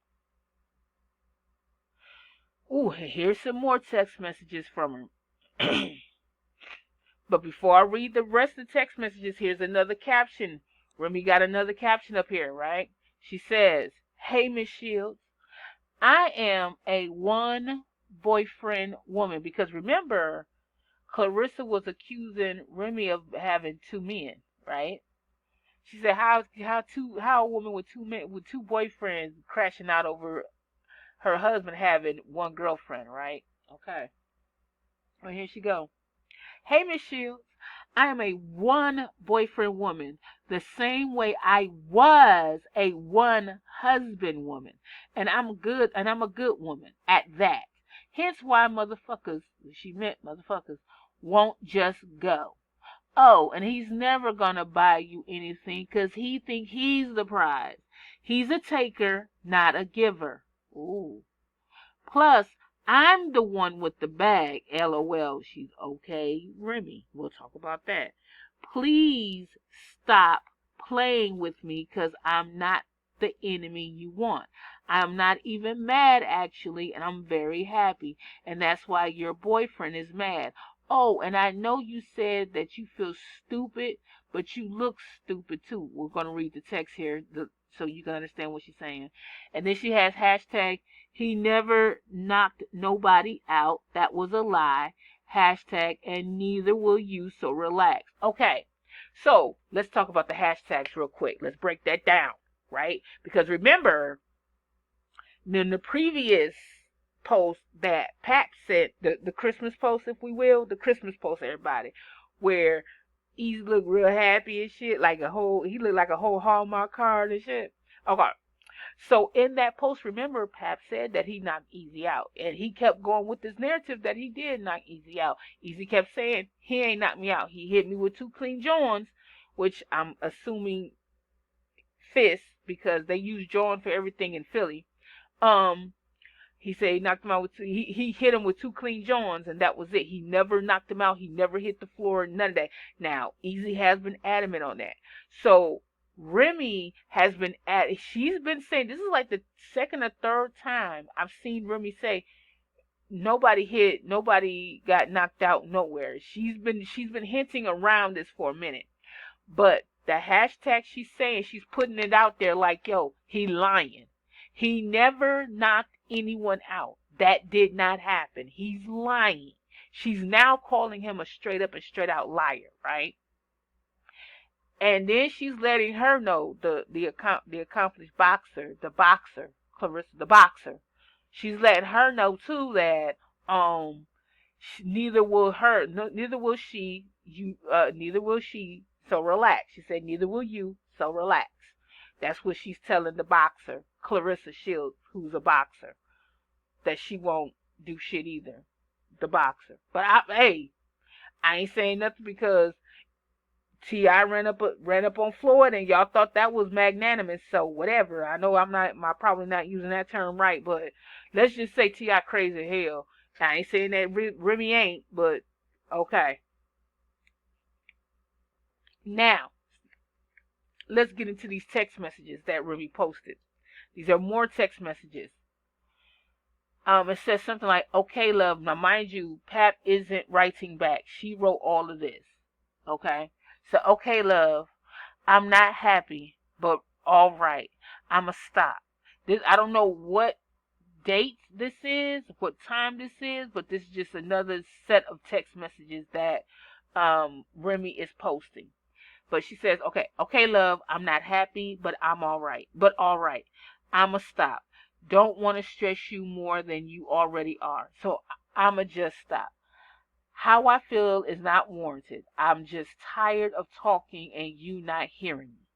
Ooh, here's some more text messages from her. But before I read the rest of the text messages, here's another caption. Remy got another caption up here, right? She says, hey, Miss Shields, I am a one boyfriend woman. Because remember, Claressa was accusing Remy of having two men, right? She said, how a woman with two boyfriends crashing out over her husband having one girlfriend, right? Okay. Well, here she go. Hey, Miss Shields, I am a one boyfriend woman, the same way I was a one husband woman. And I'm a good woman at that. Hence why motherfuckers, she meant motherfuckers, won't just go. Oh, and he's never gonna buy you anything 'cause he think he's the prize. He's a taker, not a giver. Ooh. Plus, I'm the one with the bag. LOL. She's okay, Remy. We'll talk about that. Please stop playing with me because I'm not the enemy you want. I'm not even mad, actually, and I'm very happy. And that's why your boyfriend is mad. Oh, and I know you said that you feel stupid, but you look stupid too. We're going to read the text here so you can understand what she's saying. And then she has hashtag he never knocked nobody out. That was a lie. Hashtag, and neither will you, so relax. Okay, so let's talk about the hashtags real quick. Let's break that down, right? Because remember, in the previous post that Pat sent, the Christmas post, if we will, the Christmas post, everybody, where Eazy looked real happy and shit, he looked like a whole Hallmark card and shit. Okay, so in that post, remember, Pap said that he knocked Eazy out. And he kept going with this narrative that he did knock Eazy out. Eazy kept saying, he ain't knocked me out. He hit me with 2 clean joints, which I'm assuming fists because they use joint for everything in Philly. He said he knocked him out with he hit him with 2 clean joints, and that was it. He never knocked him out. He never hit the floor, none of that. Now, Eazy has been adamant on that. So Remy has been she's been saying, this is like the second or third time I've seen Remy say nobody got knocked out nowhere. She's been hinting around this for a minute. But the hashtag she's saying, she's putting it out there like, yo, he lying. He never knocked anyone out. That did not happen. He's lying. She's now calling him a straight up and straight out liar, right? And then she's letting her know, the accomplished boxer, Claressa, the boxer. She's letting her know too that neither will she. Neither will she. So relax. She said neither will you. So relax. That's what she's telling the boxer, Claressa Shields, who's a boxer, that she won't do shit either. The boxer. But I ain't saying nothing because T.I. ran up on Floyd, and y'all thought that was magnanimous. So whatever. I know I'm probably not using that term right, but let's just say T.I. crazy as hell. I ain't saying that Remy ain't, but okay. Now, let's get into these text messages that Remy posted. These are more text messages. It says something like, okay, love. Now, mind you, Pap isn't writing back. She wrote all of this. Okay? So, okay, love. I'm not happy, but all right. I'ma stop. I don't know what date this is, what time this is, but this is just another set of text messages that Remy is posting. But she says, okay, love, I'm not happy, but I'm all right. But all right. I'ma stop. Don't want to stress you more than you already are. So I'ma just stop. How I feel is not warranted. I'm just tired of talking and you not hearing me.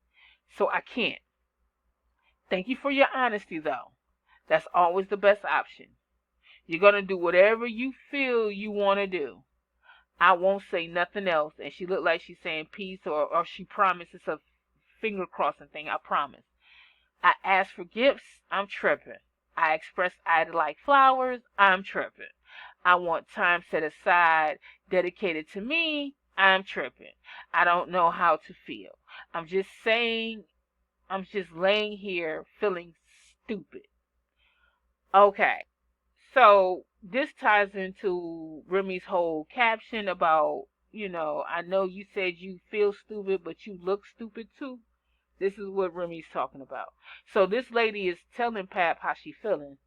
So I can't. Thank you for your honesty, though. That's always the best option. You're going to do whatever you feel you want to do. I won't say nothing else. And she looked like she's saying peace, or she promises a finger crossing thing. I promise. I ask for gifts. I'm tripping. I express I'd like flowers. I'm tripping. I want time set aside dedicated to me. I'm tripping. I don't know how to feel. I'm just laying here feeling stupid. Okay. So this ties into Remy's whole caption about, I know you said you feel stupid, but you look stupid too. This is what Remy's talking about. So this lady is telling Pap how she's feeling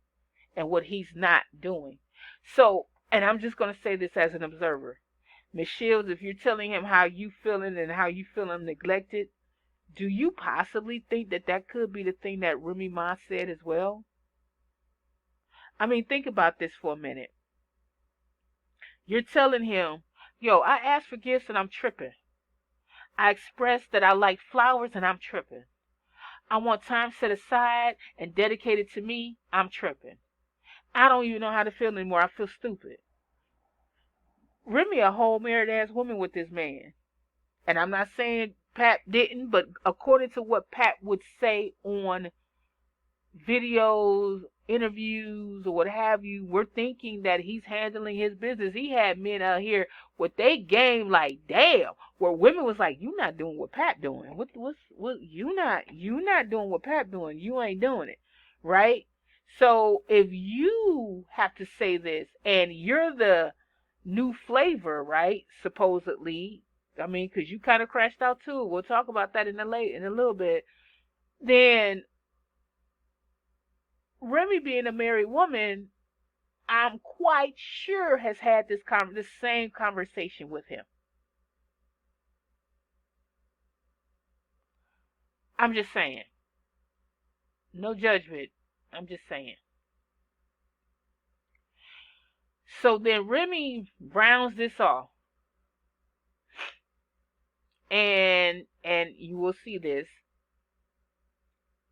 and what he's not doing. So, and I'm just going to say this as an observer. Miss Shields, if you're telling him how you feeling and how you feeling neglected, do you possibly think that could be the thing that Remy Ma said as well? I mean, think about this for a minute. You're telling him Yo, I asked for gifts and I'm tripping. I expressed that I like flowers and I'm tripping. I want time set aside and dedicated to me. I'm tripping. I don't even know how to feel anymore. I feel stupid. Remy a whole married ass woman with this man. And I'm not saying Pat didn't, but according to what Pat would say on videos, interviews, or what have you, we're thinking that he's handling his business. He had men out here with they game like damn, where women was like, "You not doing what Pat doing? What? You not doing what Pat doing? You ain't doing it, right?" So if you have to say this, and you're the new flavor, right? Supposedly, I mean, because you kind of crashed out too. We'll talk about that in a little bit. Then Remy being a married woman, I'm quite sure has had this same conversation with him. I'm just saying. No judgment. I'm just saying. So then Remy rounds this off, and you will see this.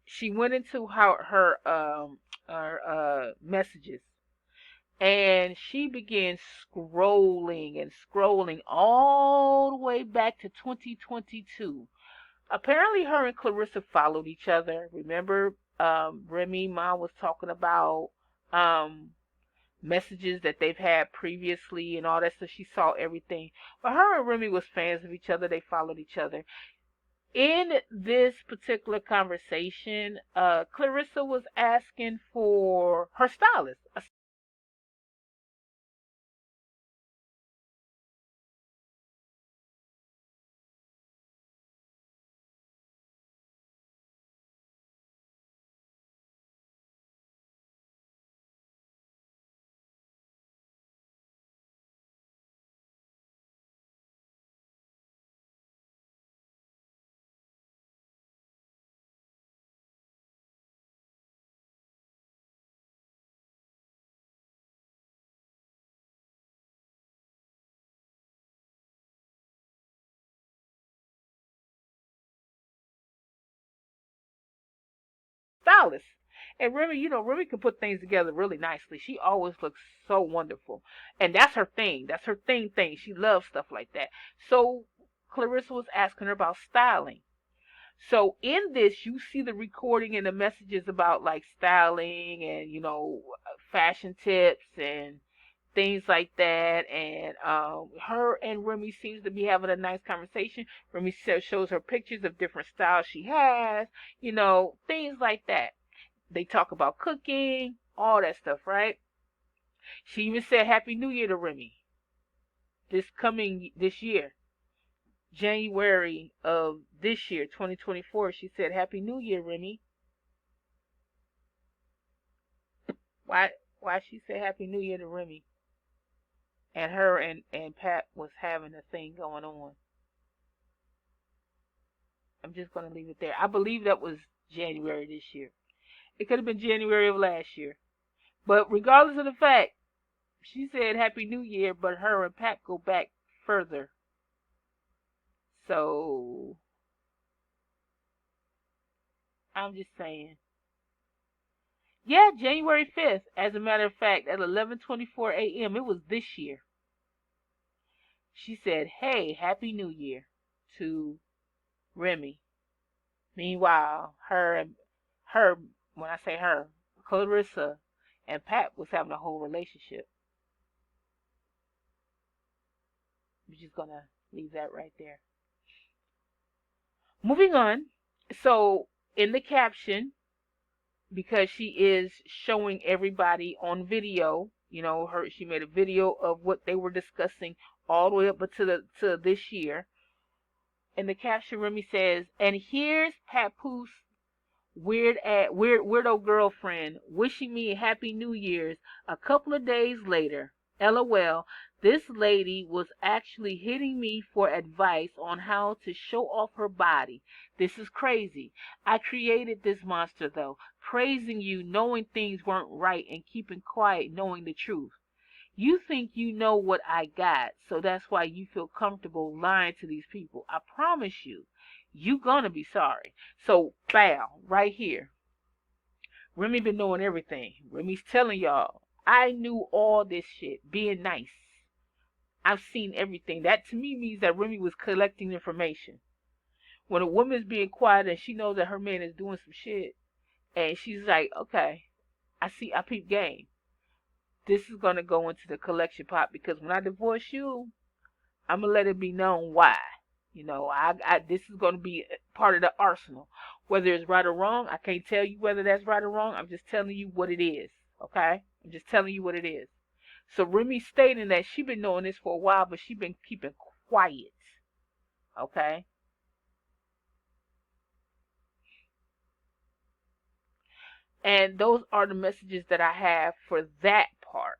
She went into her messages, and she began scrolling and scrolling all the way back to 2022. Apparently, her and Claressa followed each other. Remember, Remy Ma was talking about um, messages that they've had previously and all that, so she saw everything. But her and Remy was fans of each other. They followed each other. In this particular conversation, Claressa was asking for her stylist, a stylist. And Remy, Remy can put things together really nicely. She always looks so wonderful. And that's her thing. That's her thing. She loves stuff like that. So Claressa was asking her about styling. So in this, you see the recording and the messages about like styling and, fashion tips and things like that. And her and Remy seems to be having a nice conversation. Remy shows her pictures of different styles she has, things like that. They talk about cooking, all that stuff, right? She even said Happy New Year to Remy this year. January of this year, 2024, she said Happy New Year, Remy. Why she said Happy New Year to Remy? And her and Pat was having a thing going on. I'm just gonna leave it there. I believe that was January this year. It could have been January of last year. But regardless of the fact, she said Happy New Year, but her and Pat go back further. So I'm just saying. Yeah, January 5th. As a matter of fact, at 11:24 a.m. It was this year. She said, "Hey, Happy New Year" to Remy. Meanwhile, her, when I say her, Claressa and Pat was having a whole relationship. We're just gonna leave that right there. Moving on. So in the caption, because she is showing everybody on video, she made a video of what they were discussing all the way up to this year. In the caption, Remy says, "And here's Papoose weirdo girlfriend wishing me a happy New Year's a couple of days later. LOL. This lady was actually hitting me for advice on how to show off her body. This is crazy. I created this monster though, praising you knowing things weren't right and keeping quiet knowing the truth. You think you know what I got, so that's why you feel comfortable lying to these people. I promise you, you gonna be sorry. So, bow, right here. Remy been knowing everything. Remy's telling y'all, I knew all this shit, being nice. I've seen everything. That to me means that Remy was collecting information. When a woman's being quiet and she knows that her man is doing some shit, and she's like, okay, I peep game. This is gonna go into the collection pot because when I divorce you, I'm gonna let it be known why. This is gonna be part of the arsenal. Whether it's right or wrong, I can't tell you whether that's right or wrong. I'm just telling you what it is. Okay? I'm just telling you what it is. So Remy's stating that she been knowing this for a while, but she been keeping quiet. Okay? And those are the messages that I have for that part.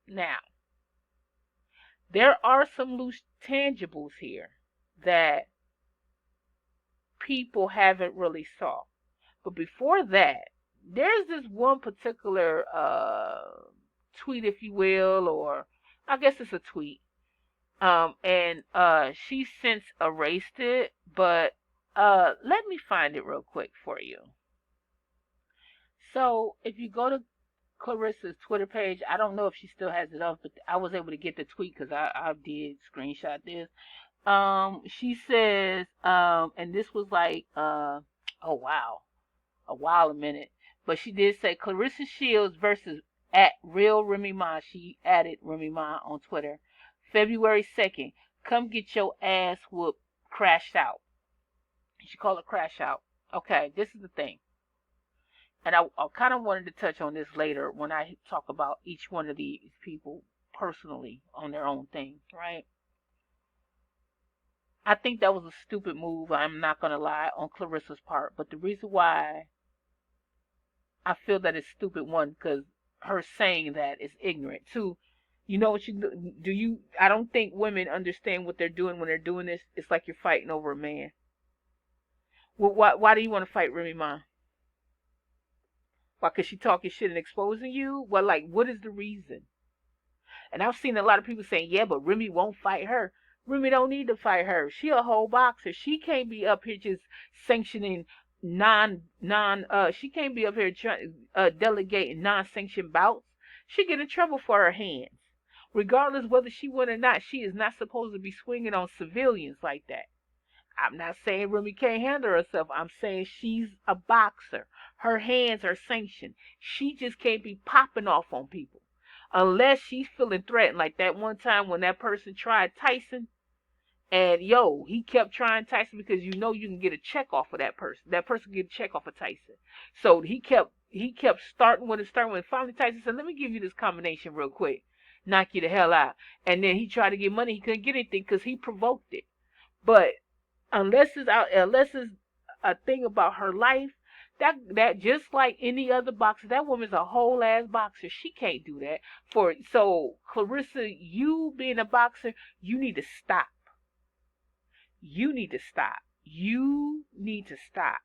Now, there are some loose tangibles here that people haven't really saw. But before that, there's this one particular tweet, if you will, or I guess it's a tweet. And she since erased it, but let me find it real quick for you. So if you go to Claressa's Twitter page, I don't know if she still has it up, but I was able to get the tweet because I did screenshot this. She says, and this was like, oh wow, a minute, but she did say Claressa Shields versus at Real Remy Ma. She added Remy Ma on Twitter, February 2nd. Come get your ass whooped, crashed out. She called it crash out. Okay, this is the thing. And I kind of wanted to touch on this later when I talk about each one of these people personally on their own thing, right? I think that was a stupid move, I'm not going to lie, on Claressa's part. But the reason why I feel that it's stupid, one, because her saying that is ignorant. Two, you know what you do? I don't think women understand what they're doing when they're doing this. It's like you're fighting over a man. Well, why do you want to fight Remy Ma? Why? Because she talking shit and exposing you? Well, like, what is the reason? And I've seen a lot of people saying, yeah, but Remy won't fight her. Remy don't need to fight her. She a whole boxer. She can't be up here just sanctioning she can't be up here delegating non-sanctioned bouts. She get in trouble for her hands. Regardless whether she win or not, she is not supposed to be swinging on civilians like that. I'm not saying Remy can't handle herself. I'm saying she's a boxer. Her hands are sanctioned. She just can't be popping off on people. Unless she's feeling threatened. Like that one time when that person tried Tyson. And he kept trying Tyson because you can get a check off of that person. That person can get a check off of Tyson. So he kept starting when finally Tyson said, let me give you this combination real quick. Knock you the hell out. And then he tried to get money. He couldn't get anything because he provoked it. But unless it's a thing about her life, that just like any other boxer, that woman's a whole ass boxer. She can't do that. So Claressa, you being a boxer, you need to stop. You need to stop. You need to stop.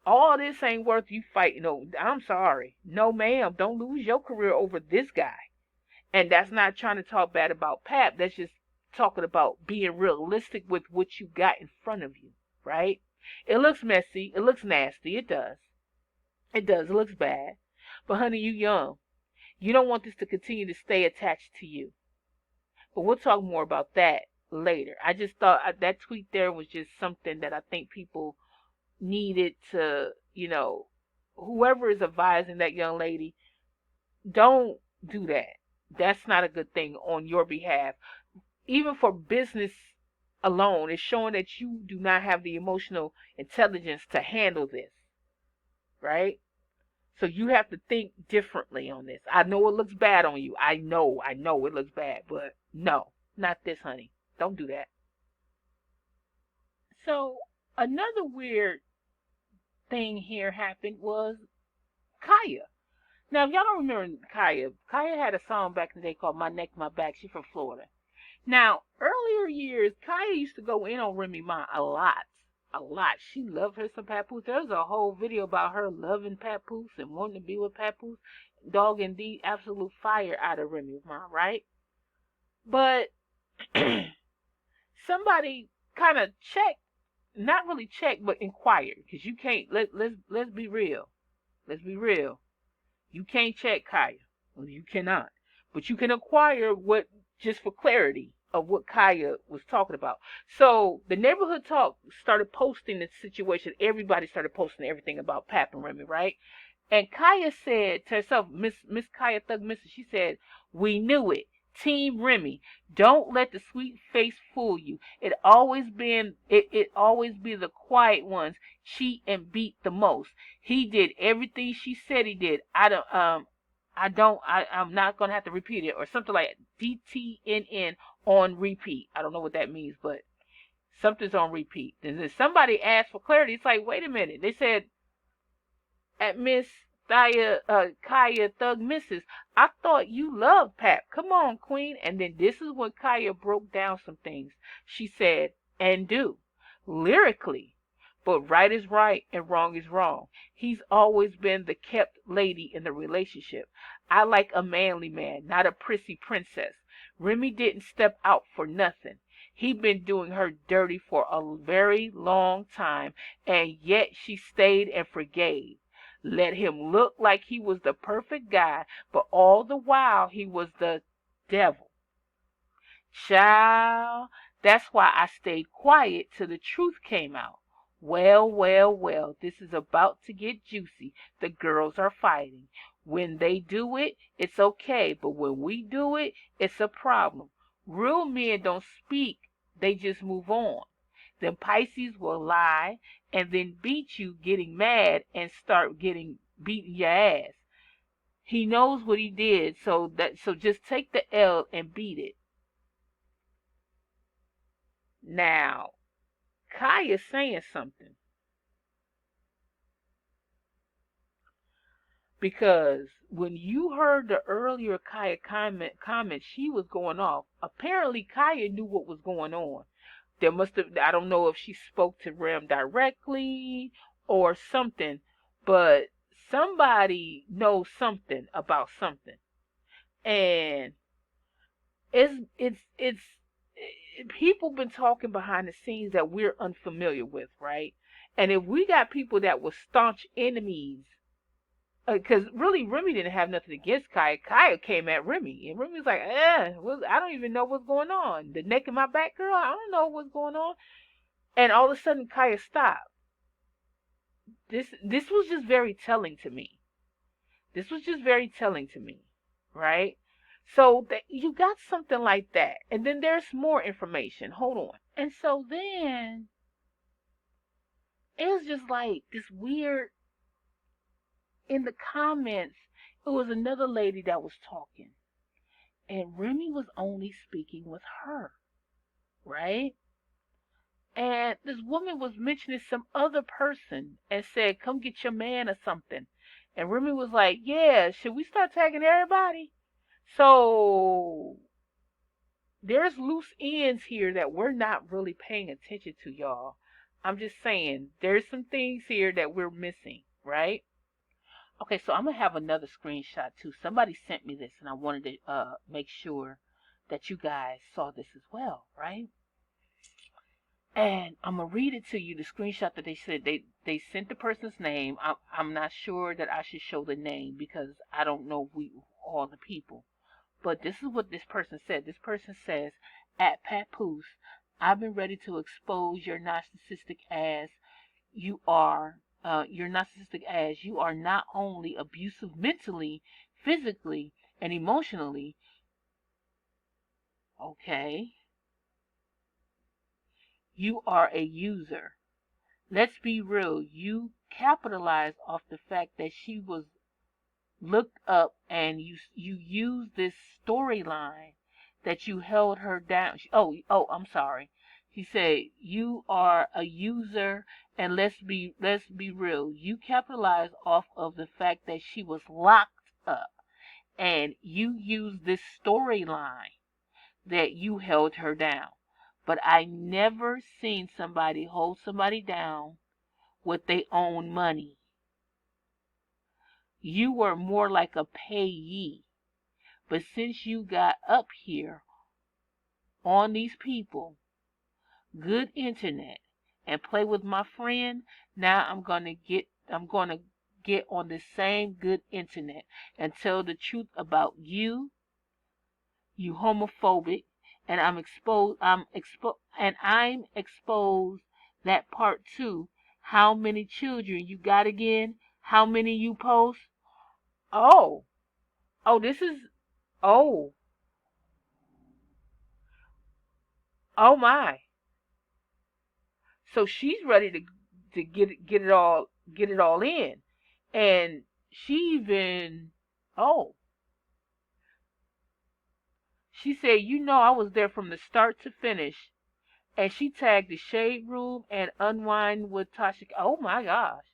All this ain't worth you fighting. No, I'm sorry. No, ma'am. Don't lose your career over this guy. And that's not trying to talk bad about Pap. That's just talking about being realistic with what you got in front of you, right? It looks messy. It looks nasty. It does. It does. It looks bad. But honey, you young. You don't want this to continue to stay attached to you. But we'll talk more about that later. I just thought that tweet there was just something that I think people needed to, whoever is advising that young lady, don't do that. That's not a good thing on your behalf. Even for business alone, it's showing that you do not have the emotional intelligence to handle this, right? So you have to think differently on this. I know it looks bad on you. I know it looks bad, but no, not this, honey. Don't do that. So another weird thing here happened was Kaya. Now, if y'all don't remember Kaya had a song back in the day called My Neck, My Back. She's from Florida. Now, earlier years, Kaya used to go in on Remy Ma a lot. a lot. She loved her some Papoose. There's a whole video about her loving Papoose and wanting to be with Papoose. Dog and the absolute fire out of Remy Ma, right? But somebody kind of checked, not really checked, but inquired, because you can't. Let's be real. Let's be real. You can't check Kaya. Well, you cannot. But you can acquire what, just for clarity of what Kaya was talking about. So the neighborhood talk started posting the situation. Everybody started posting everything about Pap and Remy, right? And Kaya said to herself, Miss Kaya Thug Missy, she said, "We knew it. Team Remy. Don't let the sweet face fool you. It always be the quiet ones cheat and beat the most. He did everything she said he did. I'm not gonna have to repeat it," or something like DTNN on repeat. I don't know what that means, but something's on repeat. And then somebody asked for clarity. It's like, wait a minute. They said, at Miss Kaya Thug Misses, "I thought you loved Pap. Come on, Queen." And then this is when Kaya broke down some things. She said, "And do. Lyrically. But right is right and wrong is wrong. He's always been the kept lady in the relationship. I like a manly man, not a prissy princess. Remy didn't step out for nothing. He been doing her dirty for a very long time, and yet she stayed and forgave. Let him look like he was the perfect guy, but all the while he was the devil. Child, that's why I stayed quiet till the truth came out. Well, well, well, this is about to get juicy. The girls are fighting. When they do it, it's okay, but when we do it, it's a problem. Real men don't speak, they just move on. Then Pisces will lie and then beat you getting mad and start getting beating your ass. He knows what he did, so just take the L and beat it." Now, Kaya's saying something, because when you heard the earlier Kaya comment, she was going off. Apparently, Kaya knew what was going on. There must have, I don't know if she spoke to Rem directly or something, but somebody knows something about something. And it's people been talking behind the scenes that we're unfamiliar with, right? And if we got people that were staunch enemies, because really Remy didn't have nothing against Kaya. Kaya came at Remy, and Remy was like, I don't even know what's going on. The neck in my back, girl, I don't know what's going on." And all of a sudden, Kaya stopped. This was just very telling to me. This was just very telling to me, right? So that you got something like that, and then there's more information. Hold on. And so then it was just like this weird. In the comments, it was another lady that was talking, and Remy was only speaking with her, right? And this woman was mentioning some other person and said, "Come get your man," or something. And Remy was like, "Yeah, should we start tagging everybody?" So there's loose ends here that we're not really paying attention to, y'all. I'm just saying, there's some things here that we're missing, right? Okay, so I'm gonna have another screenshot too. Somebody sent me this, and I wanted to make sure that you guys saw this as well, right? And I'm gonna read it to you. The screenshot that they said they sent the person's name. I'm not sure that I should show the name because I don't know all the people. But this is what this person said. This person says, "At Papoose, I've been ready to expose your narcissistic ass. You are Your narcissistic ass. You are not only abusive mentally, physically, and emotionally. Okay, you are a user. Let's be real. You capitalized off the fact that she was looked up, and you used this storyline that you held her down. I'm sorry. He said you are a user, and let's be real. You capitalized off of the fact that she was locked up, and you used this storyline that you held her down. but I never seen somebody hold somebody down with their own money. You were more like a payee. But since you got up here on these people, good internet, and play with my friend, now I'm gonna get on the same good internet and tell the truth about you, you homophobic, and I'm exposed that part too. How many children you got again? How many you post? Oh, oh, this is oh, oh my. So she's ready to get it all in, and she even oh she said, I was there from the start to finish, and she tagged the shade room and unwind with Tasha. Oh my gosh.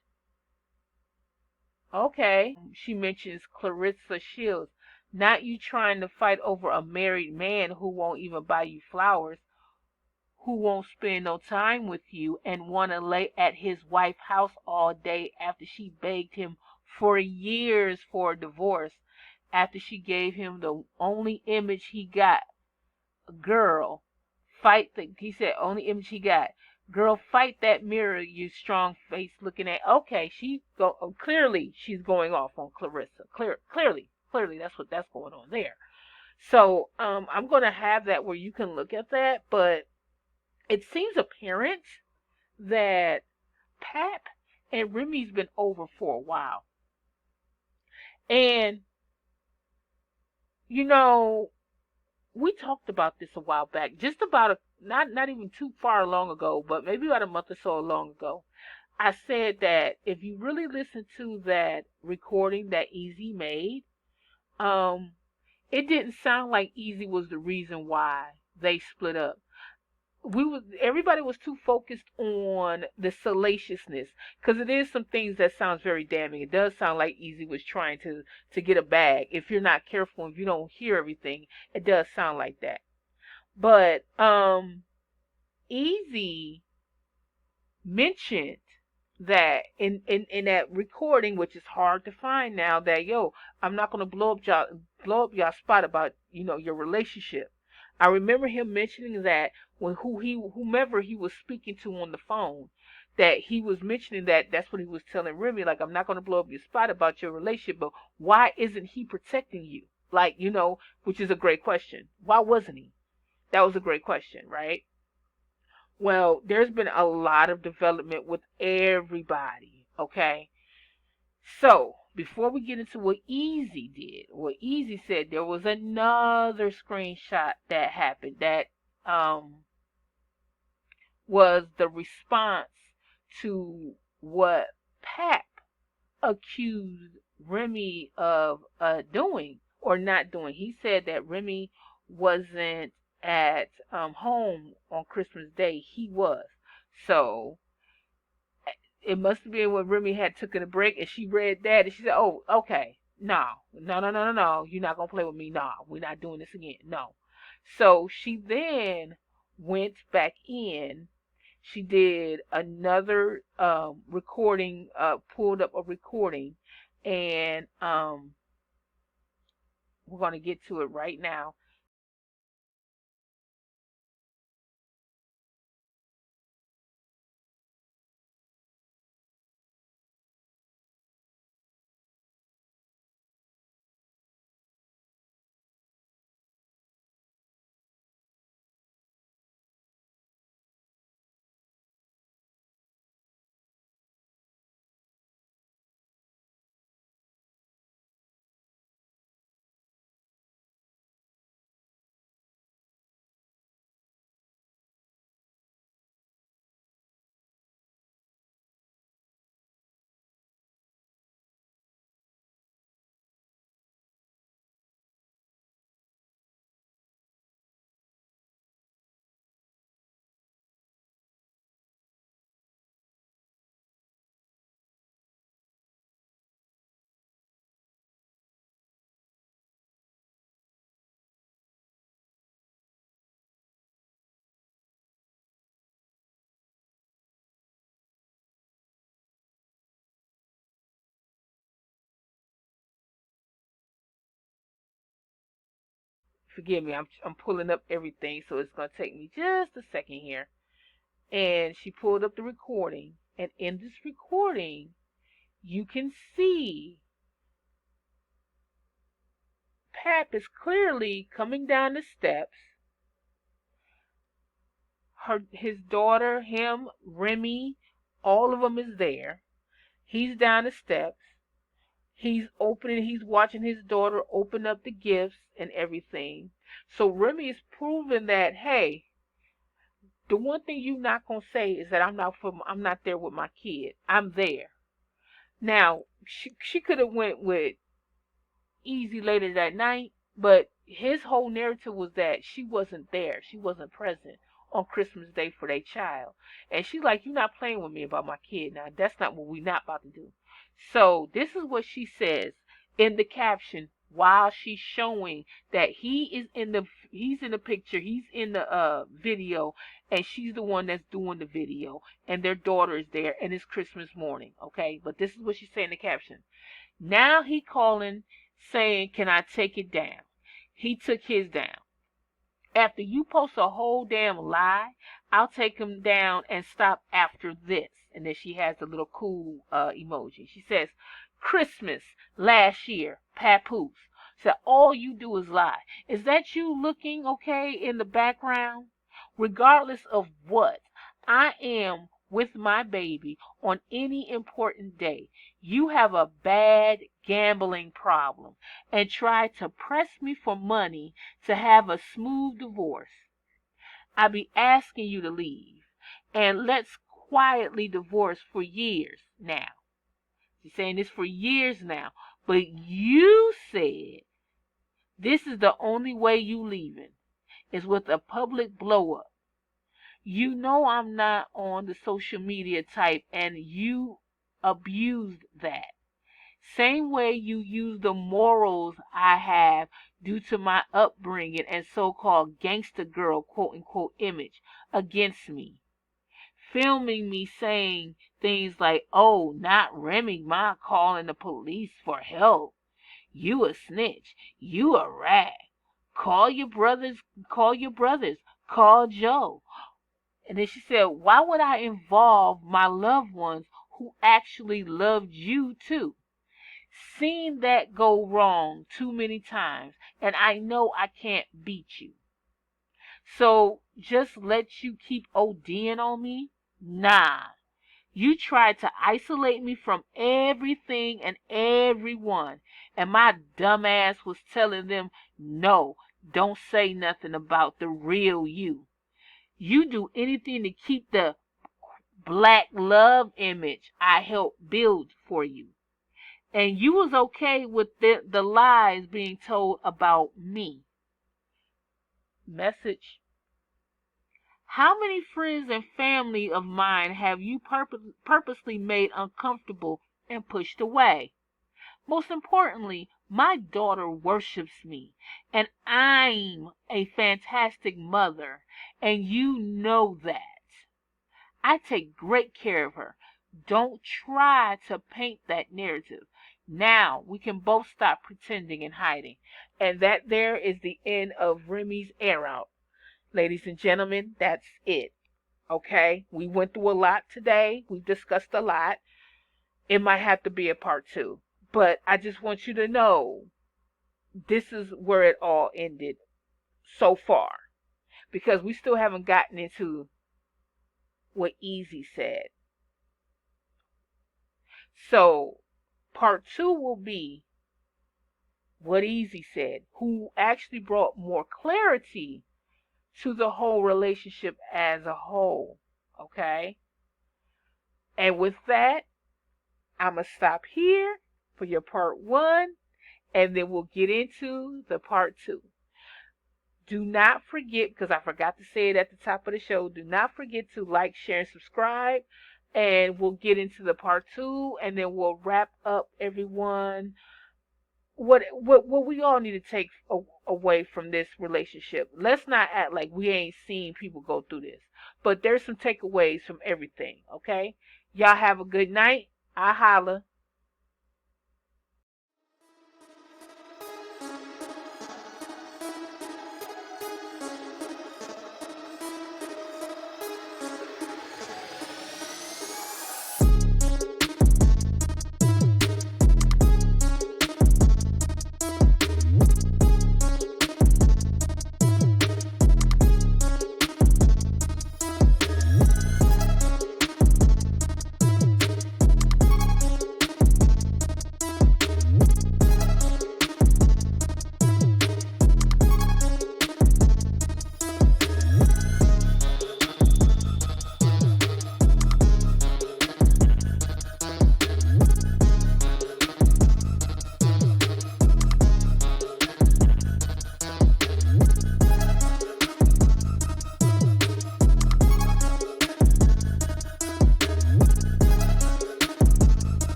Okay. She mentions Claressa Shields. Not you trying to fight over a married man who won't even buy you flowers, who won't spend no time with you, and want to lay at his wife's house all day after she begged him for years for a divorce, after she gave him the only image he got. Girl, he said, only image he got. Girl, fight that mirror, you strong face looking at. Okay, clearly she's going off on Claressa. Clearly, that's going on there. So, I'm gonna have that where you can look at that, but it seems apparent that Pap and Remy's been over for a while. And, you know, we talked about this a while back, just about not even too far long ago, but maybe about a month or so long ago. I said that if you really listen to that recording that Eazy made, um, it didn't sound like Eazy was the reason why they split up. Everybody was too focused on the salaciousness, because it is some things that sounds very damning. It does sound like Eazy was trying to get a bag. If you're not careful, if you don't hear everything, it does sound like that. But Eazy mentioned that in that recording, which is hard to find now, that I'm not gonna blow up y'all spot about your relationship. I remember him mentioning that when whomever he was speaking to on the phone, that he was mentioning that's what he was telling Remy, like, I'm not gonna blow up your spot about your relationship, but why isn't he protecting you? Like, which is a great question. Why wasn't he? That was a great question, right? Well, there's been a lot of development with everybody, okay? So, before we get into what Eazy did, what Eazy said, there was another screenshot that happened that was the response to what Pap accused Remy of doing or not doing. He said that Remy wasn't at home on Christmas Day. He was. So it must have been when Remy had taken a break and she read that and she said, "Oh, okay, no, no, no, no, no, no. You're not gonna play with me. No, we're not doing this again. No." So she then went back in. She did another recording, pulled up a recording, and we're gonna get to it right now. Forgive me, I'm pulling up everything, so it's gonna take me just a second here. And she pulled up the recording, and in this recording, you can see Pap is clearly coming down the steps. His daughter, him, Remy, all of them is there. He's down the steps. He's watching his daughter open up the gifts and everything. So Remy is proving that, hey, the one thing you're not gonna say is that I'm not there with my kid. I'm there. Now, she could have went with Eazy later that night, but his whole narrative was that she wasn't there. She wasn't present on Christmas Day for their child. And she's like, you're not playing with me about my kid now. That's not what we're not about to do. So this is what she says in the caption while she's showing that he's in the picture, he's in the video, and she's the one that's doing the video, and their daughter is there, and it's Christmas morning, okay? But this is what she's saying in the caption. Now he calling saying, can I take it down? He took his down. After you post a whole damn lie, I'll take him down and stop after this. And then she has a little cool emoji. She says, Christmas last year, Papoose. So all you do is lie. Is that you looking okay in the background? Regardless of what, I am with my baby on any important day. You have a bad gambling problem and try to press me for money to have a smooth divorce. I be asking you to leave and let's quietly divorce for years now. She's saying this for years now. But you said this is the only way you leaving is with a public blow up. You know I'm not on the social media type and you abused that. Same way you use the morals I have due to my upbringing and so-called gangster girl quote-unquote image against me. Filming me saying things like, oh, not Remy Ma calling the police for help. You a snitch. You a rat. Call your brothers. Call Joe. And then she said, why would I involve my loved ones who actually loved you too? Seen that go wrong too many times, and I know I can't beat you. So just let you keep ODing on me? Nah. You tried to isolate me from everything and everyone, and my dumb ass was telling them, no, don't say nothing about the real you. You do anything to keep the black love image I helped build for you. And you was okay with the lies being told about me. Message. How many friends and family of mine have you purposely made uncomfortable and pushed away? Most importantly, my daughter worships me, and I'm a fantastic mother, and you know that. I take great care of her. Don't try to paint that narrative. Now we can both stop pretending and hiding. And that there is the end of Remy's air out. Ladies and gentlemen, that's it. Okay? We went through a lot today. We discussed a lot. It might have to be a part 2. But I just want you to know this is where it all ended so far. Because we still haven't gotten into what Eazy said. So, part 2 will be what Eazy said, who actually brought more clarity to the whole relationship as a whole. Okay? And with that, I'm going to stop here for your part 1, and then we'll get into the part 2. Do not forget, because I forgot to say it at the top of the show, do not forget to like, share, and subscribe. And we'll get into the part 2, and then we'll wrap up everyone. What we all need to take away from this relationship. Let's not act like we ain't seen people go through this. But there's some takeaways from everything, okay? Y'all have a good night. I holla.